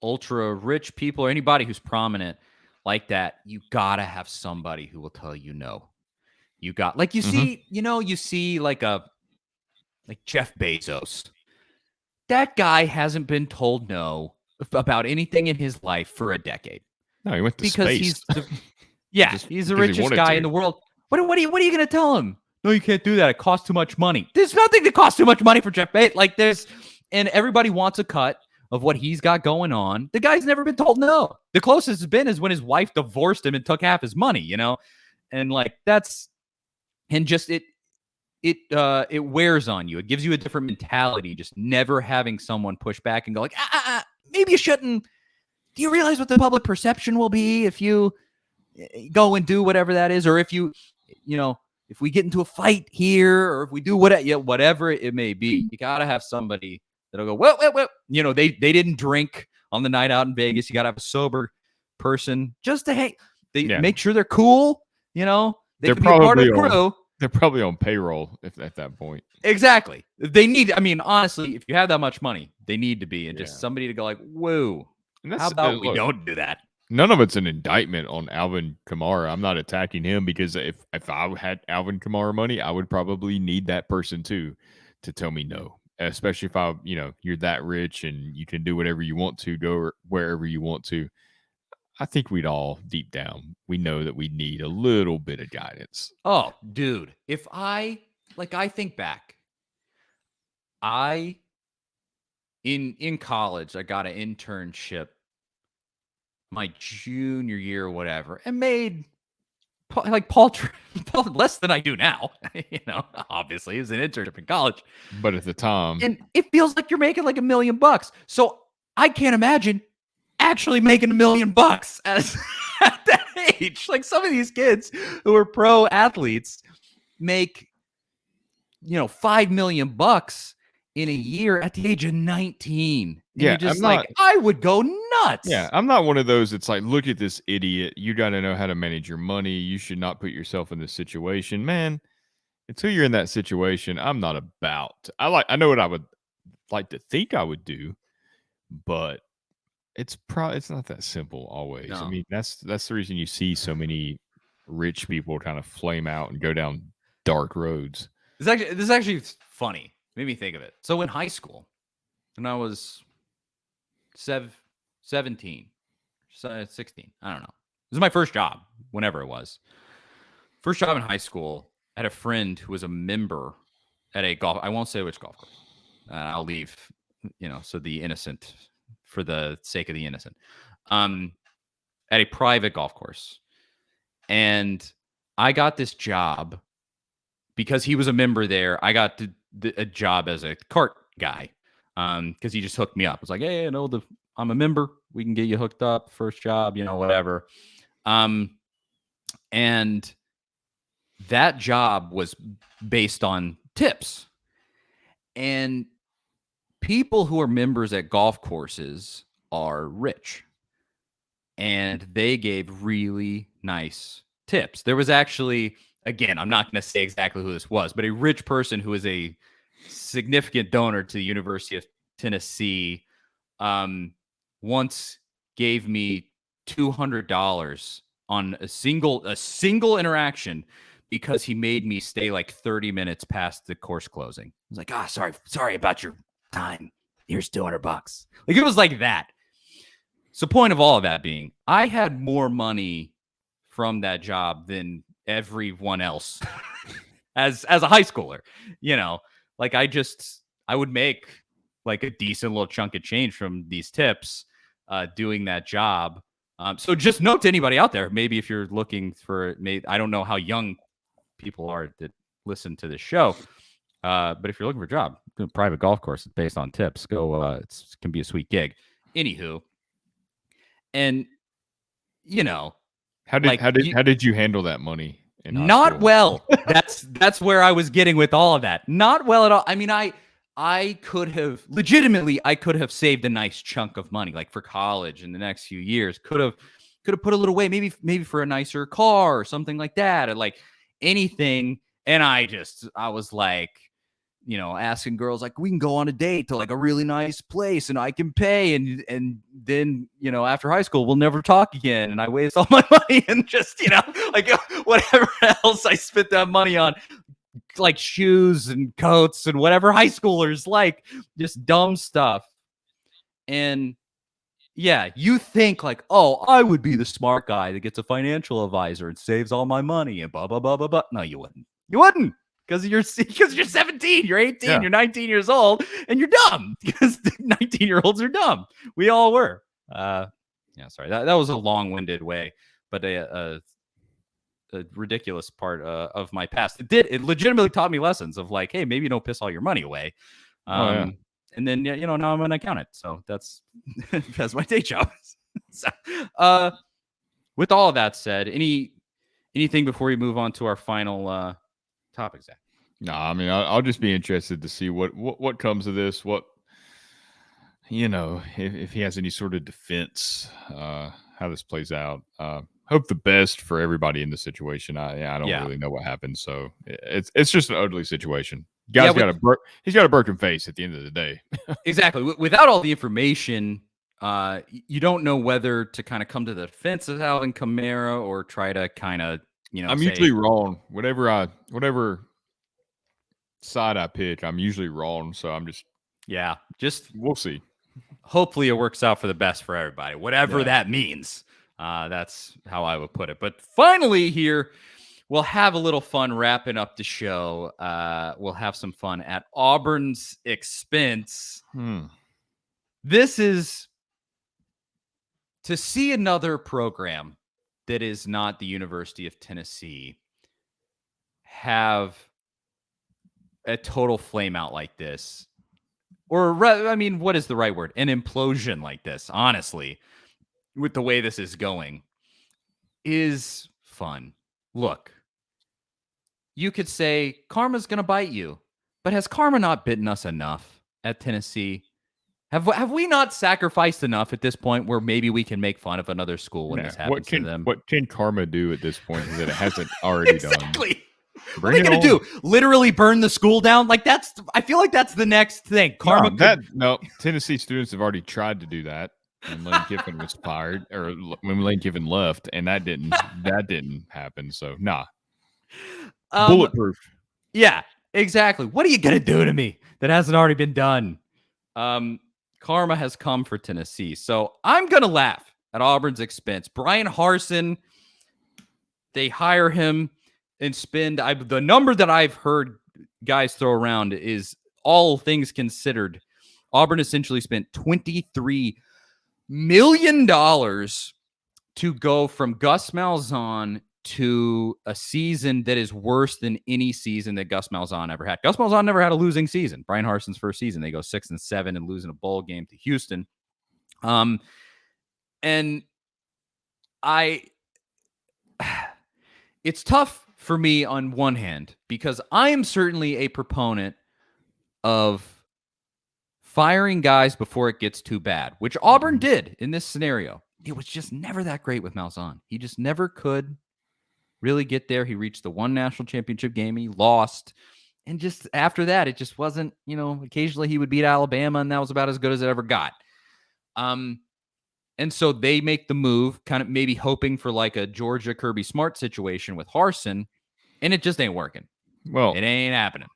ultra rich people or anybody who's prominent like that. You gotta have somebody who will tell you no. You got see, you see like Jeff Bezos. That guy hasn't been told no about anything in his life for a decade. No, he went to space. He's the richest guy in the world. What are you going to tell him? No, you can't do that. It costs too much money. There's nothing that costs too much money for Jeff Bezos. And everybody wants a cut of what he's got going on. The guy's never been told no. The closest it's been is when his wife divorced him and took half his money, and it wears on you. It gives you a different mentality, just never having someone push back and go like, maybe you shouldn't. Do you realize what the public perception will be if you go and do whatever that is? Or if if we get into a fight here, or if we do whatever it may be, you got to have somebody that'll go, well, they didn't drink on the night out in Vegas. You got to have a sober person just to make sure they're cool. They're can be a part of the crew. They're probably on payroll at that point. Exactly. They need, honestly, if you have that much money, they need to be, and just somebody to go like, whoa, how about we don't do that? none of it's an indictment on Alvin Kamara. I'm not attacking him because if I had Alvin Kamara money, I would probably need that person too to tell me no. Especially if you're that rich and you can do whatever you want to, go wherever you want to. I think we'd all deep down, we know that we need a little bit of guidance. Oh, dude, if I think back, in college, I got an internship my junior year or whatever, and made Paul less than I do now. Obviously, it was an internship in college. But at the time, and it feels like you're making like $1 million. So I can't imagine actually making $1 million as at that age. Like some of these kids who are pro athletes make, $5 million in a year at the age of 19. And yeah, just I would go nuts. Yeah, I'm not one of those. It's like, look at this idiot. You got to know how to manage your money. You should not put yourself in this situation, man. Until you're in that situation, I'm not about. I know what I would like to think I would do, but it's not that simple always. No. I mean, that's the reason you see so many rich people kind of flame out and go down dark roads. This is actually funny. Made me think of it. So in high school, when I was 17, 16, I don't know. This is my first job, whenever it was. First job in high school. I had a friend who was a member at a golf. I won't say which golf course. I'll leave, so the innocent, for the sake of the innocent, at a private golf course. And I got this job because he was a member there. I got a job as a cart guy because he just hooked me up. It's like, hey, I'm a member. We can get you hooked up. First job, whatever. And that job was based on tips. And people who are members at golf courses are rich. And they gave really nice tips. There was actually, again, I'm not going to say exactly who this was, but a rich person who is a significant donor to the University of Tennessee once gave me $200 on a single interaction because he made me stay like 30 minutes past the course closing. I was like, sorry about your time. Here's $200. Like it was like that. So point of all of that being, I had more money from that job than everyone else as a high schooler, like I would make like a decent little chunk of change from these tips doing that job. So just note to anybody out there, maybe if you're looking for, I don't know how young people are that listen to this show, but if you're looking for a job, a private golf course based on tips, go. It can be a sweet gig. Anywho, and how did you handle that money? Not well. That's where I was getting with all of that. Not well at all. I mean, I could have saved a nice chunk of money, like for college in the next few years. Could have put a little away, maybe for a nicer car or something like that, or like anything. And I was like, asking girls like, we can go on a date to like a really nice place and I can pay. And then, after high school, we'll never talk again. And I waste all my money and just, like whatever else I spent that money on, like shoes and coats and whatever high schoolers like, just dumb stuff. And yeah, you think like, oh, I would be the smart guy that gets a financial advisor and saves all my money and blah, blah, blah, blah, blah. No, you wouldn't. You wouldn't. Because you're 17, you're 18, yeah. You're 19 years old, and you're dumb. Because 19-year-olds are dumb. We all were. Sorry. That was a long-winded way, but a ridiculous part of my past. It legitimately taught me lessons of like, hey, maybe don't piss all your money away. And then now I'm an accountant, so that's my day job. So, with all of that said, anything before we move on to our final topic, Zach? No, I mean, I'll just be interested to see what comes of this. What if he has any sort of defense, how this plays out. Hope the best for everybody in the situation. I don't really know what happened, so it's just an ugly situation. He's got a broken face at the end of the day. Exactly. Without all the information, You don't know whether to kind of come to the defense of Alvin Kamara or try to kind of, I'm say, usually wrong. Whatever side I pick, I'm usually wrong. So I'm just we'll see. Hopefully it works out for the best for everybody, whatever Yeah. that means. That's how I would put it. But finally here, we'll have a little fun wrapping up the show. We'll have some fun at Auburn's expense. This is to see another program that is not the University of Tennessee have a total flame out like this. Or, what is the right word? An implosion like this, honestly, with the way this is going, is fun. Look, you could say karma's going to bite you, but has karma not bitten us enough at Tennessee? Have we not sacrificed enough at this point where maybe we can make fun of another school when this happens to them? What can karma do at this point that it hasn't already done? Exactly. What are they going to do? Literally burn the school down? I feel like that's the next thing. Karma. No, Tennessee students have already tried to do that when Lane Kiffin was fired, or when Lane Kiffin left, and that didn't happen. So nah, bulletproof. Yeah, exactly. What are you going to do to me that hasn't already been done? Karma has come for Tennessee, so I'm going to laugh at Auburn's expense. Brian Harsin, they hire him and spend the number that I've heard guys throw around is, all things considered, Auburn essentially spent $23 million to go from Gus Malzahn to a season that is worse than any season that Gus Malzahn ever had. Gus Malzahn never had a losing season. Brian Harsin's first season, they go 6-7 and losing a bowl game to Houston. And it's tough for me on one hand, because I am certainly a proponent of firing guys before it gets too bad, which Auburn did in this scenario. It was just never that great with Malzahn. He just never could really get there. He reached the one national championship game, he lost. And just after that, it just wasn't, occasionally he would beat Alabama, and that was about as good as it ever got. And so they make the move, kind of maybe hoping for like a Georgia Kirby Smart situation with Harsin, and it just ain't working. Well, it ain't happening.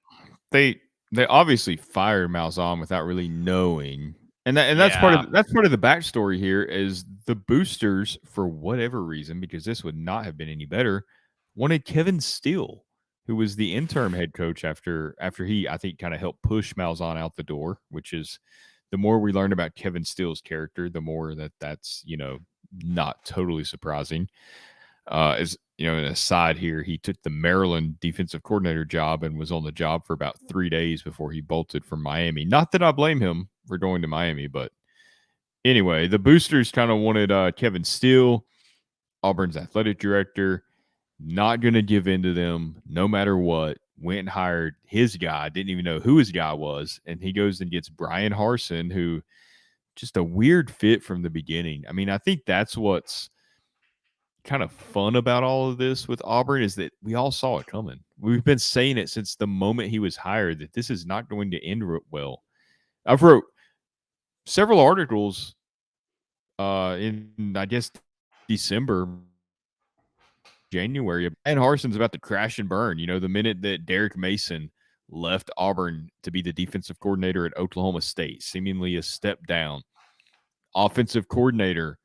They obviously fired Malzahn without really knowing, and that's part of the backstory here. Is the boosters, for whatever reason, because this would not have been any better, wanted Kevin Steele, who was the interim head coach after he, I think, kind of helped push Malzahn out the door, which is, the more we learn about Kevin Steele's character, the more that's not totally surprising. As an aside here, he took the Maryland defensive coordinator job and was on the job for about 3 days before he bolted from Miami. Not that I blame him for going to Miami, but anyway, the boosters kind of wanted Kevin Steele, Auburn's athletic director, not going to give in to them no matter what. Went and hired his guy, didn't even know who his guy was, and he goes and gets Brian Harsin, who just a weird fit from the beginning. I mean, I think that's what's kind of fun about all of this with Auburn, is that we all saw it coming. We've been saying it since the moment he was hired that this is not going to end well. I've wrote several articles in, I guess, December, January, and Harsin's about to crash and burn. The minute that Derek Mason left Auburn to be the defensive coordinator at Oklahoma State, seemingly a step down. Offensive coordinator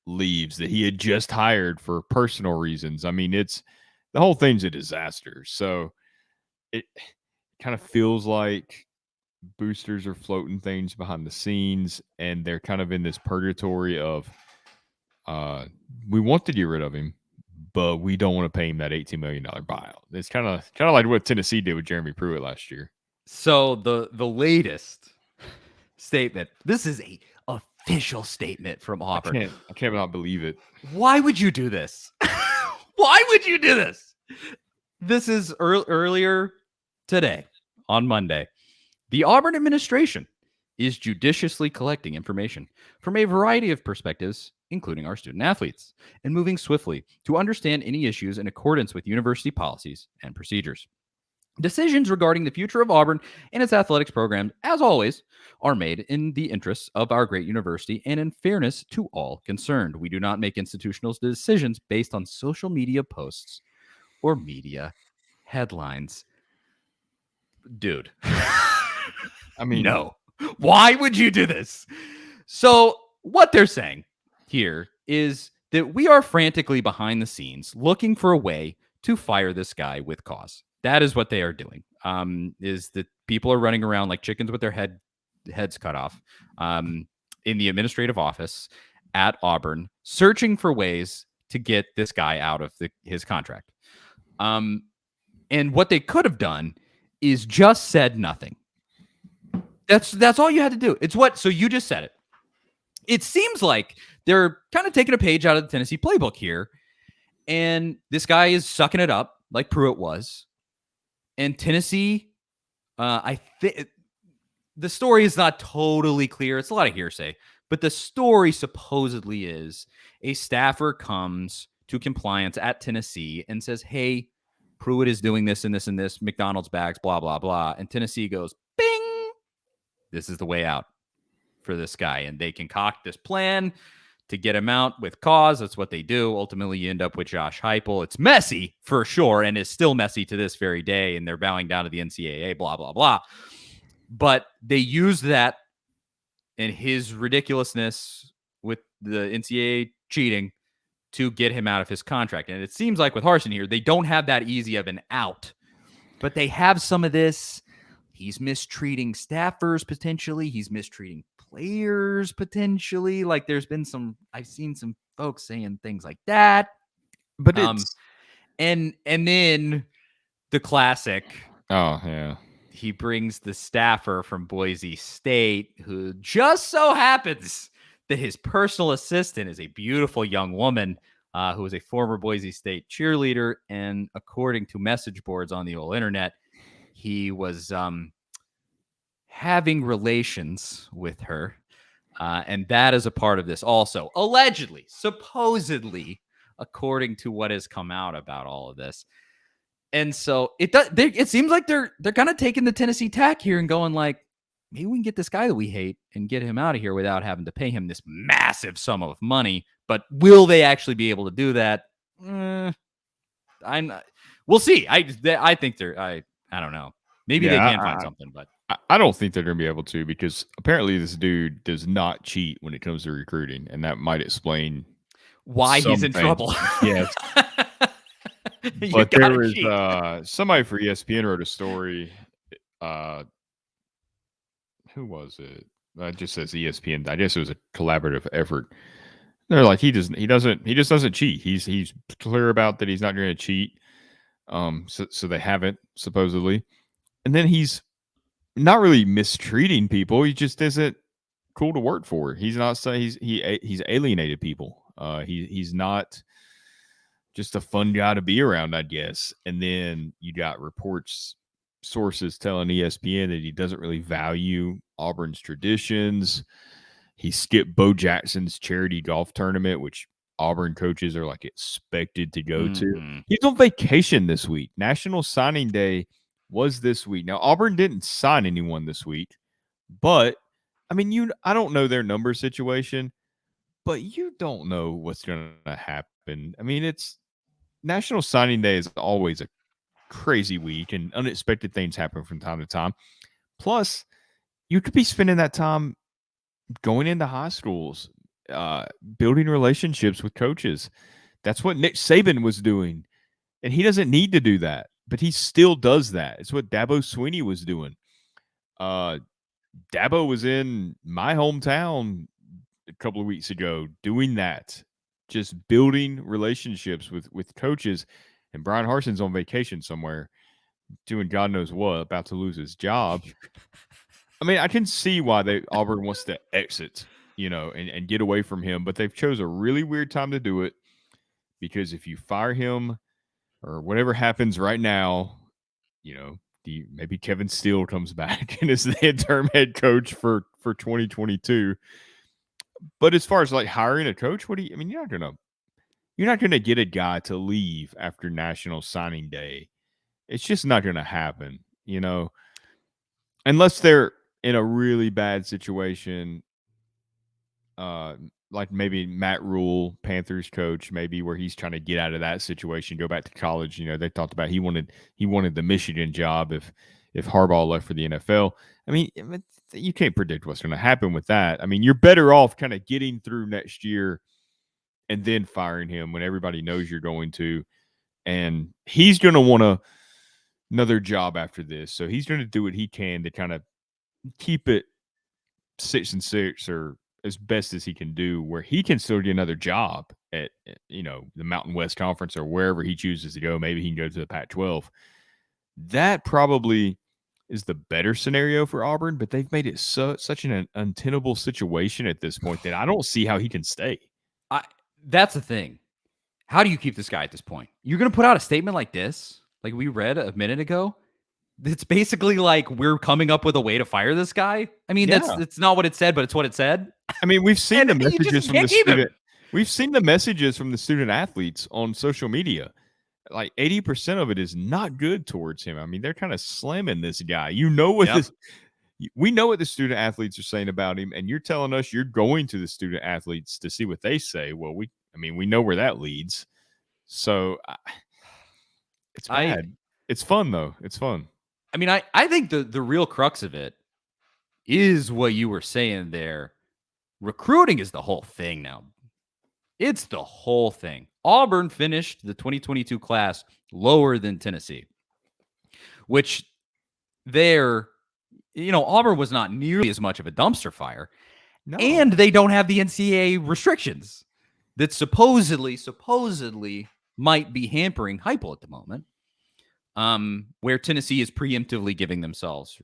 leaves that he had just hired for personal reasons. I mean, the whole thing's a disaster. So it kind of feels like boosters are floating things behind the scenes, and they're kind of in this purgatory of we want to get rid of him, but we don't want to pay him that $18 million buyout. It's kind of like what Tennessee did with Jeremy Pruitt last year. So the latest statement, this is a official statement from Auburn. I can't not believe it. Why would you do this? Why would you do this? This is earlier today, on Monday. The Auburn administration is judiciously collecting information from a variety of perspectives, including our student athletes, and moving swiftly to understand any issues in accordance with university policies and procedures. Decisions regarding the future of Auburn and its athletics program, as always, are made in the interests of our great university and in fairness to all concerned. We do not make institutional decisions based on social media posts or media headlines. Dude. I mean, no. Why would you do this? So, what they're saying here is that we are frantically behind the scenes looking for a way to fire this guy with cause. That is what they are doing. Is that people are running around like chickens with their heads cut off in the administrative office at Auburn, searching for ways to get this guy out of his contract. And what they could have done is just said nothing. That's all you had to do. So you just said it. It seems like they're kind of taking a page out of the Tennessee playbook here. And this guy is sucking it up like Pruitt was. And Tennessee, I think the story is not totally clear. It's a lot of hearsay. But the story supposedly is a staffer comes to compliance at Tennessee and says, hey, Pruitt is doing this and this and this, McDonald's bags, blah, blah, blah. And Tennessee goes, bing, this is the way out for this guy. And they concoct this plan to get him out with cause. That's what they do. Ultimately, you end up with Josh Heupel. It's messy for sure, and is still messy to this very day. And they're bowing down to the NCAA, blah, blah, blah. But they use that and his ridiculousness with the NCAA cheating to get him out of his contract. And it seems like with Harsin here, they don't have that easy of an out, but they have some of this. He's mistreating staffers potentially. He's mistreating players potentially. Like I've seen some folks saying things like that. But it's and then the classic. Oh yeah. He brings the staffer from Boise State, who just so happens that his personal assistant is a beautiful young woman who is a former Boise State cheerleader. And according to message boards on the old internet, he was having relations with her. And that is a part of this also. Allegedly, supposedly, according to what has come out about all of this. And so it seems like they're kind of taking the Tennessee tack here and going like, maybe we can get this guy that we hate and get him out of here without having to pay him this massive sum of money. But will they actually be able to do that? We'll see. I think I don't know. Maybe they can find something, but I don't think they're going to be able to, because apparently this dude does not cheat when it comes to recruiting, and that might explain why he's in trouble. Yes. But there was somebody for ESPN wrote a story. Who was it? It just says ESPN. I guess it was a collaborative effort. They're like, he just doesn't cheat. He's clear about that he's not going to cheat. So they haven't, supposedly. And then he's not really mistreating people. He just isn't cool to work for. He's not saying he's alienated people. He's not just a fun guy to be around, I guess. And then you got sources telling ESPN that he doesn't really value Auburn's traditions. He skipped Bo Jackson's charity golf tournament, which Auburn coaches are like expected to go to. He's on vacation this week. National Signing Day was this week. Now, Auburn didn't sign anyone this week, but I mean, I don't know their number situation, but you don't know what's going to happen. I mean, it's National Signing Day is always a crazy week, and unexpected things happen from time to time. Plus, you could be spending that time going into high schools, building relationships with coaches. That's what Nick Saban was doing, and he doesn't need to do that, but he still does that. It's what Dabo Swinney was doing. Dabo was in my hometown a couple of weeks ago doing that, just building relationships with coaches. And Brian Harsin's on vacation somewhere doing God knows what, about to lose his job. I mean, I can see why Auburn wants to exit, and get away from him, but they've chose a really weird time to do it, because if you fire him or whatever happens right now, maybe Kevin Steele comes back and is the interim head coach for 2022. But as far as like hiring a coach, you're not gonna get a guy to leave after National Signing Day It's just not going to happen, unless they're in a really bad situation. Like maybe Matt Rule, Panthers coach, maybe where he's trying to get out of that situation, go back to college. They talked about he wanted the Michigan job if Harbaugh left for the NFL. I mean, you can't predict what's going to happen with that. I mean, you're better off kind of getting through next year and then firing him when everybody knows you're going to. And he's going to want another job after this. So he's going to do what he can to kind of keep it 6-6 or as best as he can do, where he can still get another job at the Mountain West Conference or wherever he chooses to go. Maybe he can go to the Pac-12. That probably is the better scenario for Auburn, but they've made it such an untenable situation at this point that I don't see how he can stay. That's the thing. How do you keep this guy at this point? You're going to put out a statement like this, like we read a minute ago. It's basically like we're coming up with a way to fire this guy. I mean, that's not what it said, but it's what it said. I mean, we've seen the messages from the student. We've seen the messages from the student athletes on social media. Like 80% of it is not good towards him. I mean, they're kind of slamming this guy. We know what the student athletes are saying about him, and you're telling us you're going to the student athletes to see what they say. Well, we know where that leads. So it's bad. It's fun though. It's fun. I mean, I think the real crux of it is what you were saying there. Recruiting is the whole thing now. It's the whole thing. Auburn finished the 2022 class lower than Tennessee, which Auburn was not nearly as much of a dumpster fire. No. And they don't have the NCAA restrictions that supposedly might be hampering Heupel at the moment. Where Tennessee is preemptively giving themselves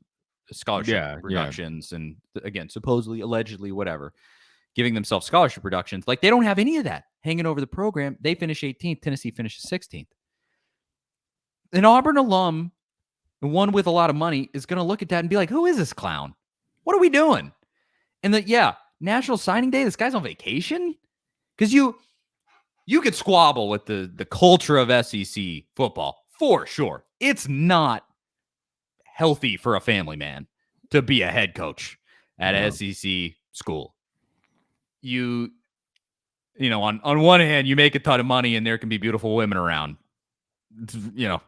scholarship reductions and again, supposedly, allegedly, whatever, giving themselves scholarship reductions. Like they don't have any of that hanging over the program. They finish 18th. Tennessee finishes 16th. An Auburn alum, one with a lot of money, is going to look at that and be like, who is this clown? What are we doing? And National Signing Day, this guy's on vacation? Because you could squabble with the culture of SEC football. For sure. It's not healthy for a family man to be a head coach at an SEC school. On one hand, you make a ton of money and there can be beautiful women around.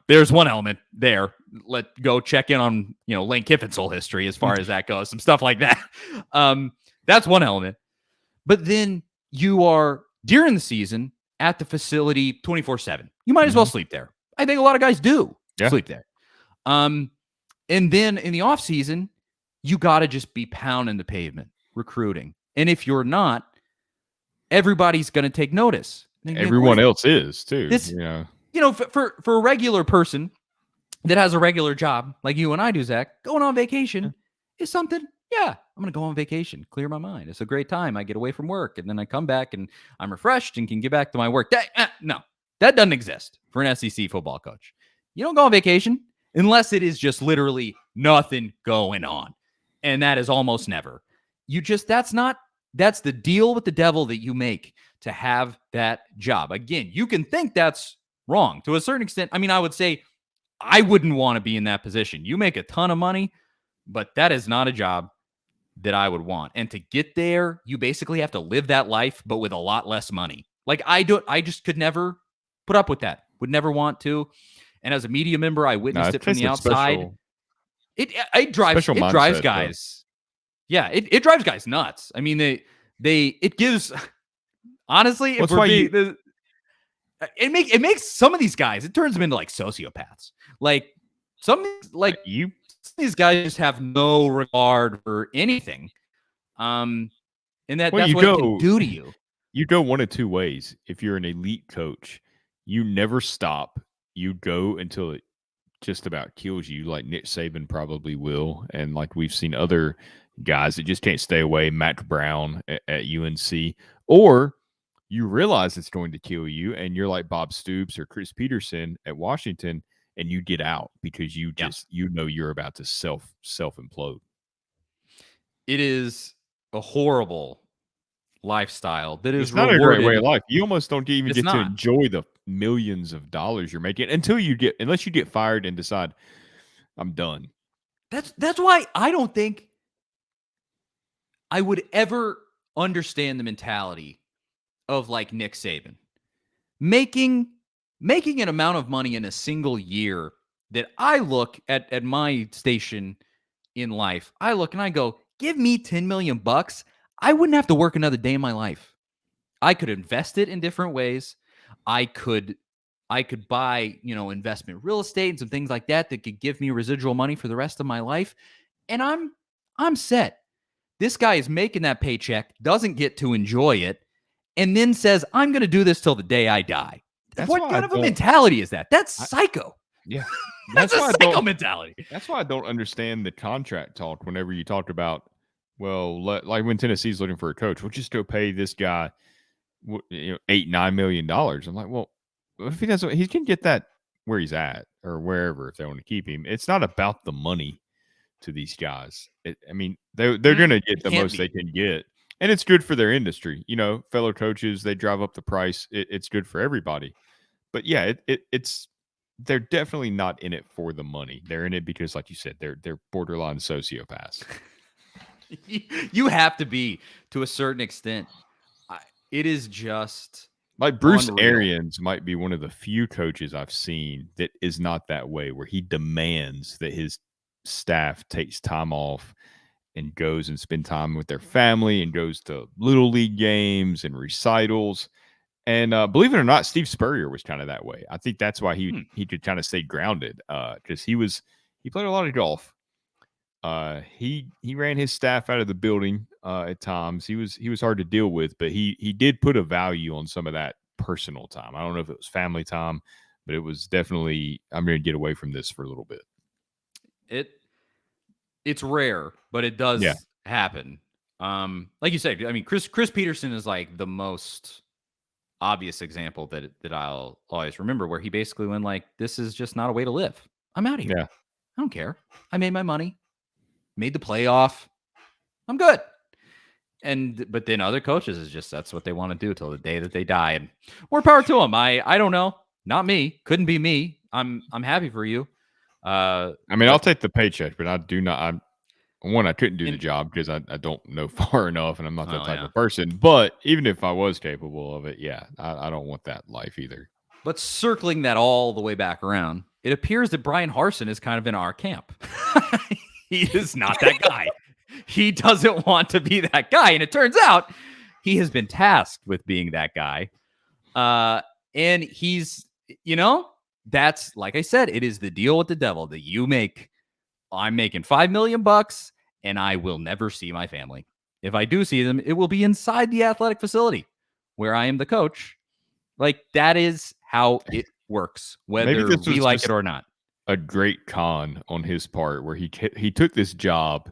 There's one element there. Let go check in on, Lane Kiffin's whole history as far as that goes. Some stuff like that. That's one element. But then you are, during the season, at the facility 24/7. You might as well sleep there. I think a lot of guys do sleep there. And then in the off season, you got to just be pounding the pavement, recruiting. And if you're not, everybody's going to take notice. Everyone else is too. For a regular person that has a regular job like you and I do, Zach, going on vacation is something. Yeah, I'm going to go on vacation, clear my mind. It's a great time. I get away from work and then I come back and I'm refreshed and can get back to my work. No. That doesn't exist for an SEC football coach. You don't go on vacation unless it is just literally nothing going on. And that is almost never. That's the deal with the devil that you make to have that job. Again, you can think that's wrong to a certain extent. I mean, I would say I wouldn't want to be in that position. You make a ton of money, but that is not a job that I would want. And to get there, you basically have to live that life, but with a lot less money. Like I just could never put up with that. Would never want to. And as a media member, I witnessed it from the outside. It drives guys. Yeah, it drives guys nuts. I mean, it gives. Honestly, it makes some of these guys. It turns them into like sociopaths. Like these guys just have no regard for anything. And that's what it can do to you. You go one of two ways. If you're an elite coach, you never stop. You go until it just about kills you, like Nick Saban probably will. And like we've seen other guys that just can't stay away, Matt Brown at UNC. Or you realize it's going to kill you and you're like Bob Stoops or Chris Peterson at Washington and you get out because you you're about to self implode. It is a horrible lifestyle that is not a great way of life. You almost don't even get to enjoy millions of dollars you're making unless you get fired and decide I'm done. That's why I don't think I would ever understand the mentality of like Nick Saban making an amount of money in a single year that I look at my station in life. I look and I go, give me 10 million bucks. I wouldn't have to work another day in my life. I could invest it in different ways. I could buy, investment real estate and some things like that could give me residual money for the rest of my life. And I'm set. This guy is making that paycheck, doesn't get to enjoy it, and then says, I'm going to do this till the day I die. What kind of a mentality is that? That's psycho. Yeah. That's a psycho mentality. That's why I don't understand the contract talk whenever you talk about, well, like when Tennessee's looking for a coach, we'll just go pay this guy $8-9 million. I'm like, well, if he doesn't, he can get that where he's at or wherever if they want to keep him. It's not about the money to these guys. They're going to get the most they can get, and it's good for their industry. Fellow coaches, they drive up the price. It's good for everybody. But yeah, it's they're definitely not in it for the money. They're in it because, like you said, they're borderline sociopaths. You have to be to a certain extent. It is just like Bruce unreal. Arians might be one of the few coaches I've seen that is not that way, where he demands that his staff takes time off and goes and spend time with their family and goes to little league games and recitals. And believe it or not, Steve Spurrier was kind of that way. I think that's why he could kind of stay grounded because he played a lot of golf. He ran his staff out of the building at times. He was hard to deal with, but he did put a value on some of that personal time. I don't know if it was family time, but it was definitely, I'm going to get away from this for a little bit. It's rare, but it does happen. Like you said, Chris Peterson is like the most obvious example that I'll always remember, where he basically went like, this is just not a way to live. I'm out of here. Yeah. I don't care. I made my money, made the playoff. I'm good. But then other coaches is just, that's what they want to do till the day that they die. And more power to them. I don't know. Not me. Couldn't be me. I'm happy for you. I'll take the paycheck, but I do not. I couldn't do the job because I don't know far enough, and I'm not that type of person. But even if I was capable of it, I don't want that life either. But circling that all the way back around, it appears that Brian Harsin is kind of in our camp. He is not that guy. He doesn't want to be that guy. And it turns out he has been tasked with being that guy. And he's, that's, like I said, it is the deal with the devil that I'm making $5 million and I will never see my family. If I do see them, it will be inside the athletic facility where I am the coach. Like, that is how it works, whether we like it or not. A great con on his part where he took this job.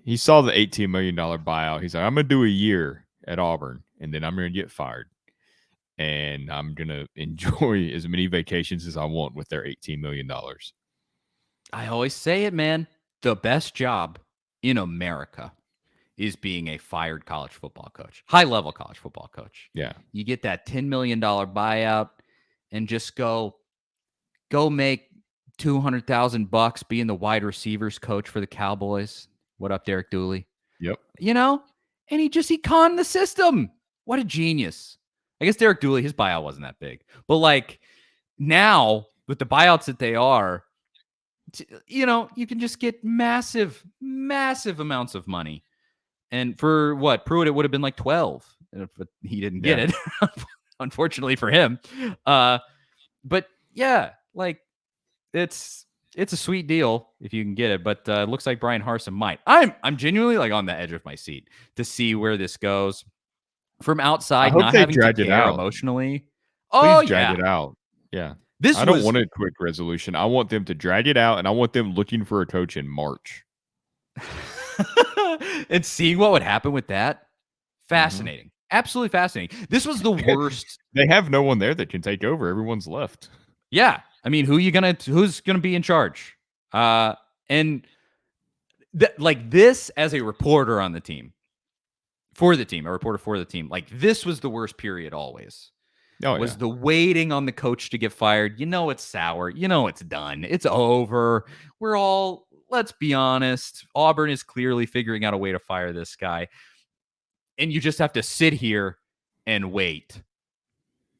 He saw the $18 million buyout. He's like, I'm going to do a year at Auburn and then I'm going to get fired. And I'm going to enjoy as many vacations as I want with their $18 million. I always say it, man. The best job in America is being a fired college football coach, high-level college football coach. Yeah. You get that $10 million buyout and just go make $200,000 being the wide receivers coach for the Cowboys. What up, Derek Dooley? Yep. And he conned the system. What a genius. I guess Derek Dooley, his buyout wasn't that big. But like now with the buyouts that they are, you can just get massive, massive amounts of money. And for what? Pruitt, it would have been like 12. But he didn't get it, unfortunately for him. But yeah, like it's a sweet deal if you can get it. But it looks like Brian Harsin might. I'm genuinely like on the edge of my seat to see where this goes. From outside, not having to care emotionally. Please drag it out. Yeah. I don't want a quick resolution. I want them to drag it out, and I want them looking for a coach in March. And seeing what would happen with that. Fascinating. Mm-hmm. Absolutely fascinating. This was the worst. They have no one there that can take over. Everyone's left. Yeah. Who's gonna be in charge? And this as a reporter on the team. For the team, a reporter for the team. Like, this was the worst period always. was the waiting on the coach to get fired. You know it's sour. You know it's done. It's over. Let's be honest. Auburn is clearly figuring out a way to fire this guy. And you just have to sit here and wait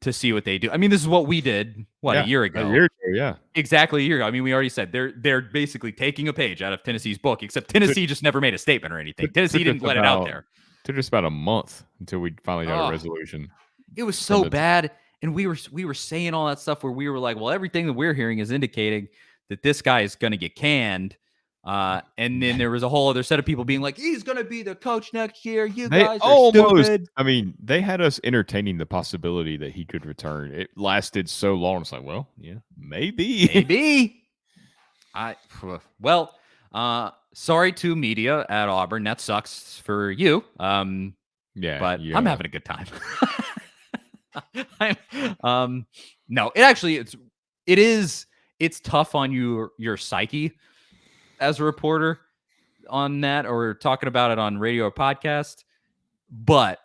to see what they do. I mean, this is what we did, a year ago? Yeah. Exactly a year ago. I mean, we already said they're basically taking a page out of Tennessee's book, except Tennessee just never made a statement or anything. Tennessee didn't let it out there. Took just about a month until we finally got a resolution. It was so bad. And we were saying all that stuff where we were like, well, everything that we're hearing is indicating that this guy is going to get canned. And then there was a whole other set of people being like, he's going to be the coach next year. You guys are stupid. I mean, they had us entertaining the possibility that he could return. It lasted so long. It's like, well, yeah, maybe. Sorry to media at Auburn. That sucks for you. I'm having a good time. No, it's tough on your psyche as a reporter on that, or talking about it on radio or podcast, but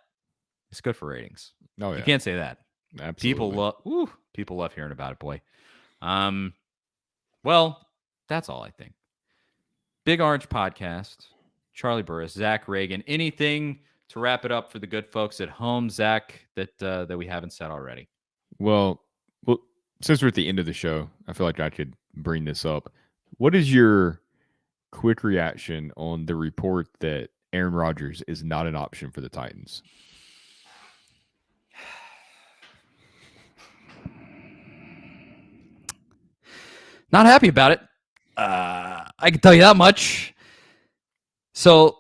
it's good for ratings. Oh, yeah. You can't say that. Absolutely. People love hearing about it, boy. Well, that's all I think. Big Orange Podcast, Charlie Burris, Zach Ragan. Anything to wrap it up for the good folks at home, Zach, that we haven't said already? Well, since we're at the end of the show, I feel like I could bring this up. What is your quick reaction on the report that Aaron Rodgers is not an option for the Titans? Not happy about it. I can tell you that much. So,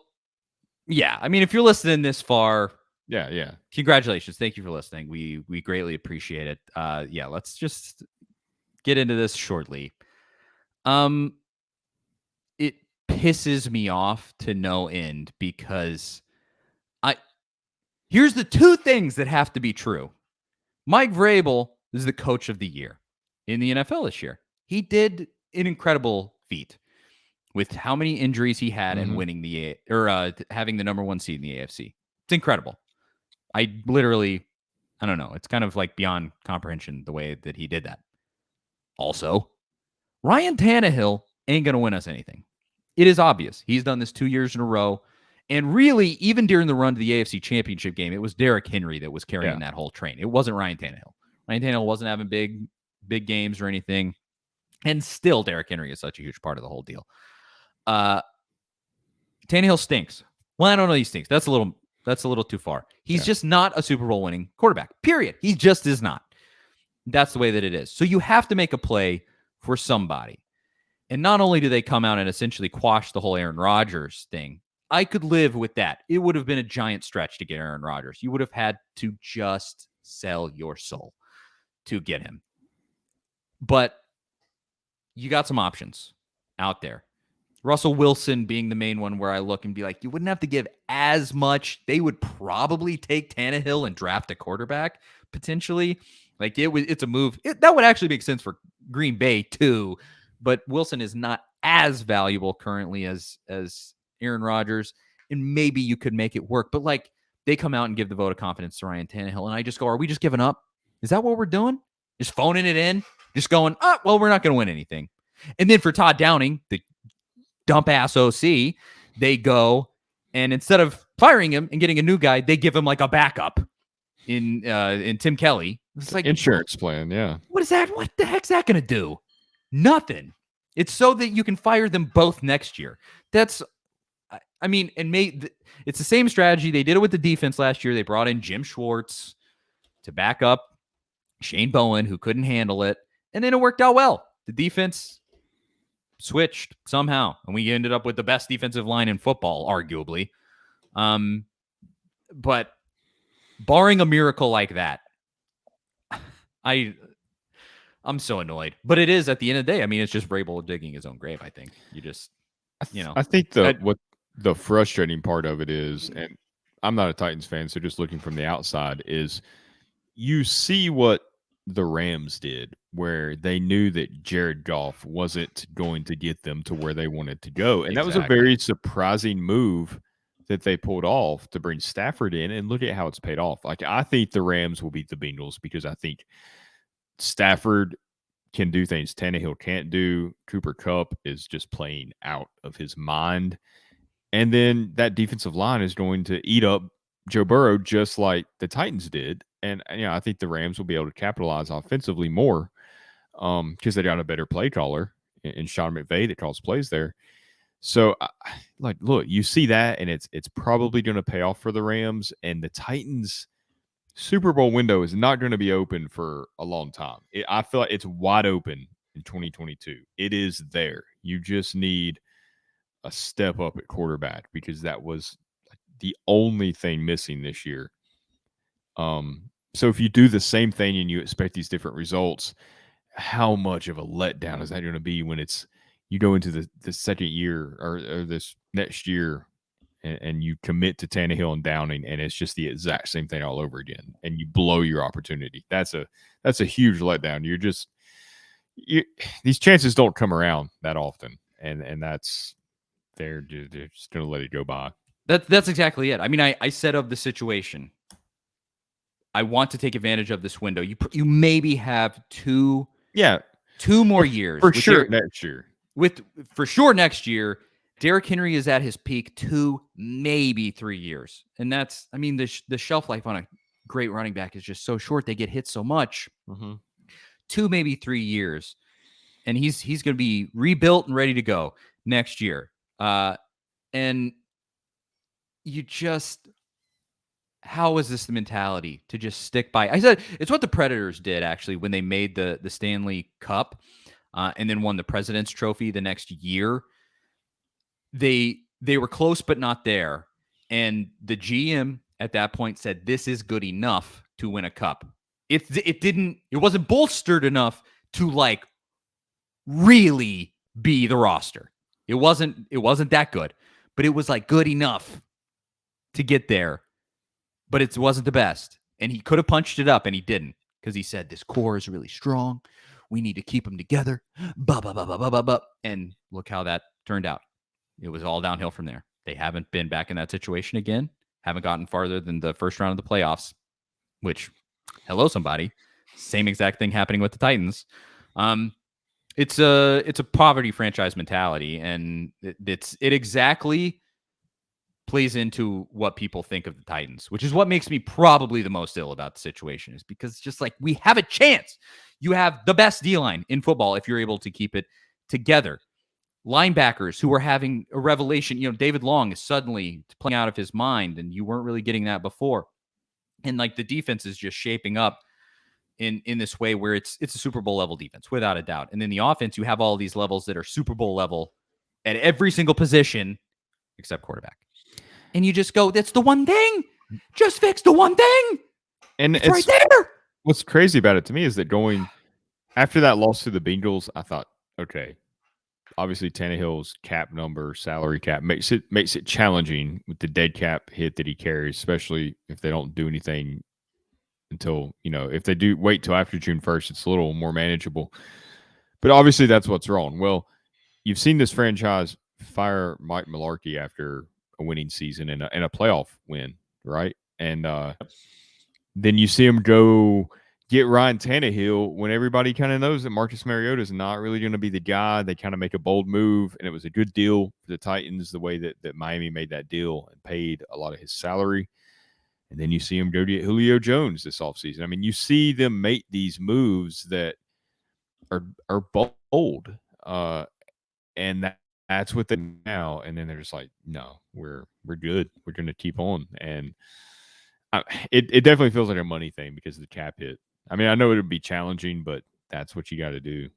yeah, I mean, if you're listening this far, yeah, congratulations. Thank you for listening. We greatly appreciate it. Let's just get into this shortly. It pisses me off to no end because here's the two things that have to be true. Mike Vrabel is the coach of the year in the NFL this year. He did an incredible feat with how many injuries he had and winning having the number one seed in the AFC. It's incredible. I don't know. It's kind of like beyond comprehension the way that he did that. Also, Ryan Tannehill ain't going to win us anything. It is obvious. He's done this 2 years in a row. And really, even during the run to the AFC Championship game, it was Derrick Henry that was carrying that whole train. It wasn't Ryan Tannehill. Ryan Tannehill wasn't having big games or anything. And still, Derrick Henry is such a huge part of the whole deal. Tannehill stinks. Well, I don't know he stinks. That's a little too far. He's just not a Super Bowl winning quarterback, period. He just is not. That's the way that it is. So you have to make a play for somebody. And not only do they come out and essentially quash the whole Aaron Rodgers thing, I could live with that. It would have been a giant stretch to get Aaron Rodgers. You would have had to just sell your soul to get him. But you got some options out there. Russell Wilson being the main one where I look and be like, you wouldn't have to give as much. They would probably take Tannehill and draft a quarterback potentially. Like it's a move. That would actually make sense for Green Bay too. But Wilson is not as valuable currently as Aaron Rodgers. And maybe you could make it work. But like they come out and give the vote of confidence to Ryan Tannehill. And I just go, are we just giving up? Is that what we're doing? Just phoning it in? Just going, we're not going to win anything. And then for Todd Downing, the dump ass OC, they go and instead of firing him and getting a new guy, they give him like a backup in Tim Kelly. It's like insurance plan. Yeah. What is that? What the heck's that going to do? Nothing. It's so that you can fire them both next year. It's the same strategy. They did it with the defense last year. They brought in Jim Schwartz to back up Shane Bowen, who couldn't handle it. And then it worked out well. The defense switched somehow, and we ended up with the best defensive line in football, arguably. But barring a miracle like that, I'm so annoyed. But it is at the end of the day. I mean, it's just Vrabel digging his own grave. I think I think what the frustrating part of it is, and I'm not a Titans fan, so just looking from the outside, is you see what the Rams did, where they knew that Jared Goff wasn't going to get them to where they wanted to go. And that was a very surprising move that they pulled off to bring Stafford in, and look at how it's paid off. Like, I think the Rams will beat the Bengals because I think Stafford can do things Tannehill can't do. Cooper Kupp is just playing out of his mind. And then that defensive line is going to eat up Joe Burrow just like the Titans did. And I think the Rams will be able to capitalize offensively more because they got a better play caller in Sean McVay that calls plays there. So, look, you see that, and it's probably going to pay off for the Rams. And the Titans Super Bowl window is not going to be open for a long time. I feel like it's wide open in 2022. It is there. You just need a step up at quarterback because that was the only thing missing this year. So if you do the same thing and you expect these different results, how much of a letdown is that going to be when you go into the second year or this next year and you commit to Tannehill and Downing and it's just the exact same thing all over again and you blow your opportunity? That's a huge letdown. These chances don't come around that often, and that's they're just going to let it go by. That's exactly it. I mean, I said of the situation, I want to take advantage of this window. You maybe have two more years for sure next year. For sure next year, Derrick Henry is at his peak 2, maybe 3 years, and that's the shelf life on a great running back is just so short. They get hit so much. 2, maybe 3 years, and he's going to be rebuilt and ready to go next year. And you just, how is this the mentality to just stick by? I said it's what the Predators did actually when they made the Stanley Cup and then won the President's Trophy the next year. They were close but not there, and the GM at that point said this is good enough to win a cup. It wasn't bolstered enough to like really be the roster. It wasn't that good, but it was like good enough to get there, but it wasn't the best. And he could have punched it up, and he didn't because he said this core is really strong. We need to keep them together. And look how that turned out. It was all downhill from there. They haven't been back in that situation again. Haven't gotten farther than the first round of the playoffs, which, hello, somebody. Same exact thing happening with the Titans. It's a poverty franchise mentality, and it exactly plays into what people think of the Titans, which is what makes me probably the most ill about the situation, is because it's just like, we have a chance. You have the best D-line in football if you're able to keep it together. Linebackers who are having a revelation. David Long is suddenly playing out of his mind, and you weren't really getting that before. And like the defense is just shaping up in this way where it's a Super Bowl level defense, without a doubt. And then the offense, you have all these levels that are Super Bowl level at every single position except quarterback. And you just go, that's the one thing. Just fix the one thing. And it's right there. What's crazy about it to me is that going after that loss to the Bengals, I thought, okay, obviously Tannehill's cap number, salary cap makes it challenging with the dead cap hit that he carries, especially if they don't do anything until, if they do wait till after June 1st, it's a little more manageable. But obviously that's what's wrong. Well, you've seen this franchise fire Mike Mularkey after a winning season and a playoff win, right? And then you see him go get Ryan Tannehill when everybody kind of knows that Marcus Mariota is not really going to be the guy. They kind of make a bold move, and it was a good deal for the Titans the way that Miami made that deal and paid a lot of his salary. And then you see him go get Julio Jones this offseason. I mean, you see them make these moves that are bold, and that's what they now. And then they're just like, no, we're good. We're going to keep on. And it definitely feels like a money thing because of the cap hit. I mean, I know it would be challenging, but that's what you got to do.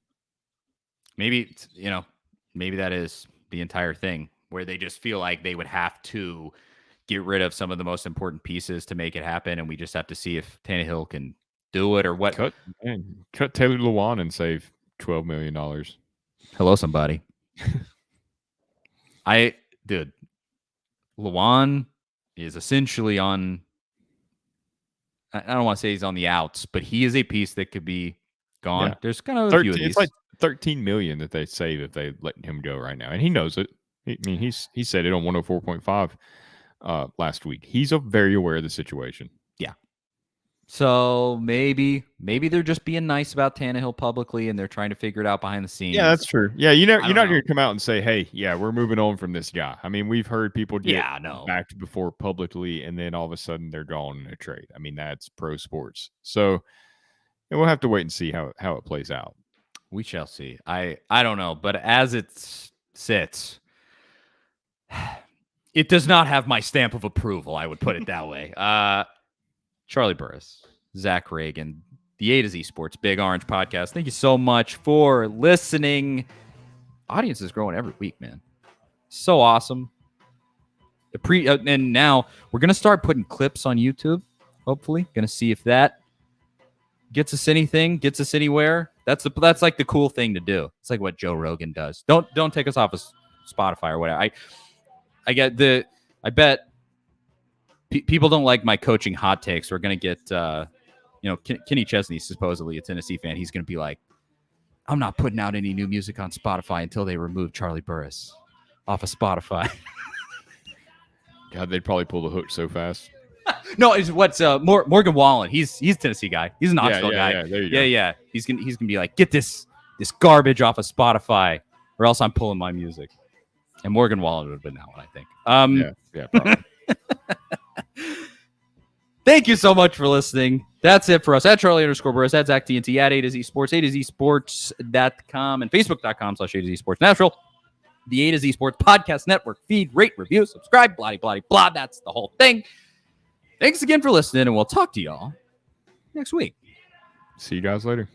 Maybe that is the entire thing, where they just feel like they would have to get rid of some of the most important pieces to make it happen, and we just have to see if Tannehill can do it or what. Cut Taylor Lewan and save $12 million. Hello, somebody. Lewan is essentially on, I don't want to say he's on the outs, but he is a piece that could be gone. Yeah. There's kind of a few of these. It's like $13 million that they save if they let him go right now, and he knows it. I mean, he said it on 104.5. last week. He's very aware of the situation. So maybe they're just being nice about Tannehill publicly, and they're trying to figure it out behind the scenes. Yeah, that's true. Yeah, you're not know. going to come out and say, "Hey, yeah, we're moving on from this guy." I mean, we've heard people get backed before publicly, and then all of a sudden they're gone in a trade. I mean, that's pro sports. So we'll have to wait and see how it plays out. We shall see. I don't know, but as it sits, it does not have my stamp of approval. I would put it that way. Charlie Burris, Zach Ragan, the A to Z Sports Big Orange Podcast. Thank you so much for listening. Audience is growing every week, man. So awesome. And now we're gonna start putting clips on YouTube. Hopefully, gonna see if that gets us anything, gets us anywhere. That's like the cool thing to do. It's like what Joe Rogan does. Don't take us off of Spotify or whatever. I bet. People don't like my coaching hot takes. We're going to get, Kenny Chesney, supposedly a Tennessee fan. He's going to be like, I'm not putting out any new music on Spotify until they remove Charlie Burris off of Spotify. God, they'd probably pull the hook so fast. No, it's Morgan Wallen. He's a Tennessee guy. He's a Knoxville guy. Yeah, there you go. Yeah. He's gonna be like, get this garbage off of Spotify, or else I'm pulling my music. And Morgan Wallen would have been that one, I think. Yeah, probably. Thank you so much for listening. That's it for us. At Charlie_Burris, at Zach TNT, at A to Z Sports, A to Z Sports.com, and Facebook.com/A to Z Sports Natural. The A to Z Sports Podcast Network. Feed, rate, review, subscribe, blah, blah, blah. That's the whole thing. Thanks again for listening, and we'll talk to y'all next week. See you guys later.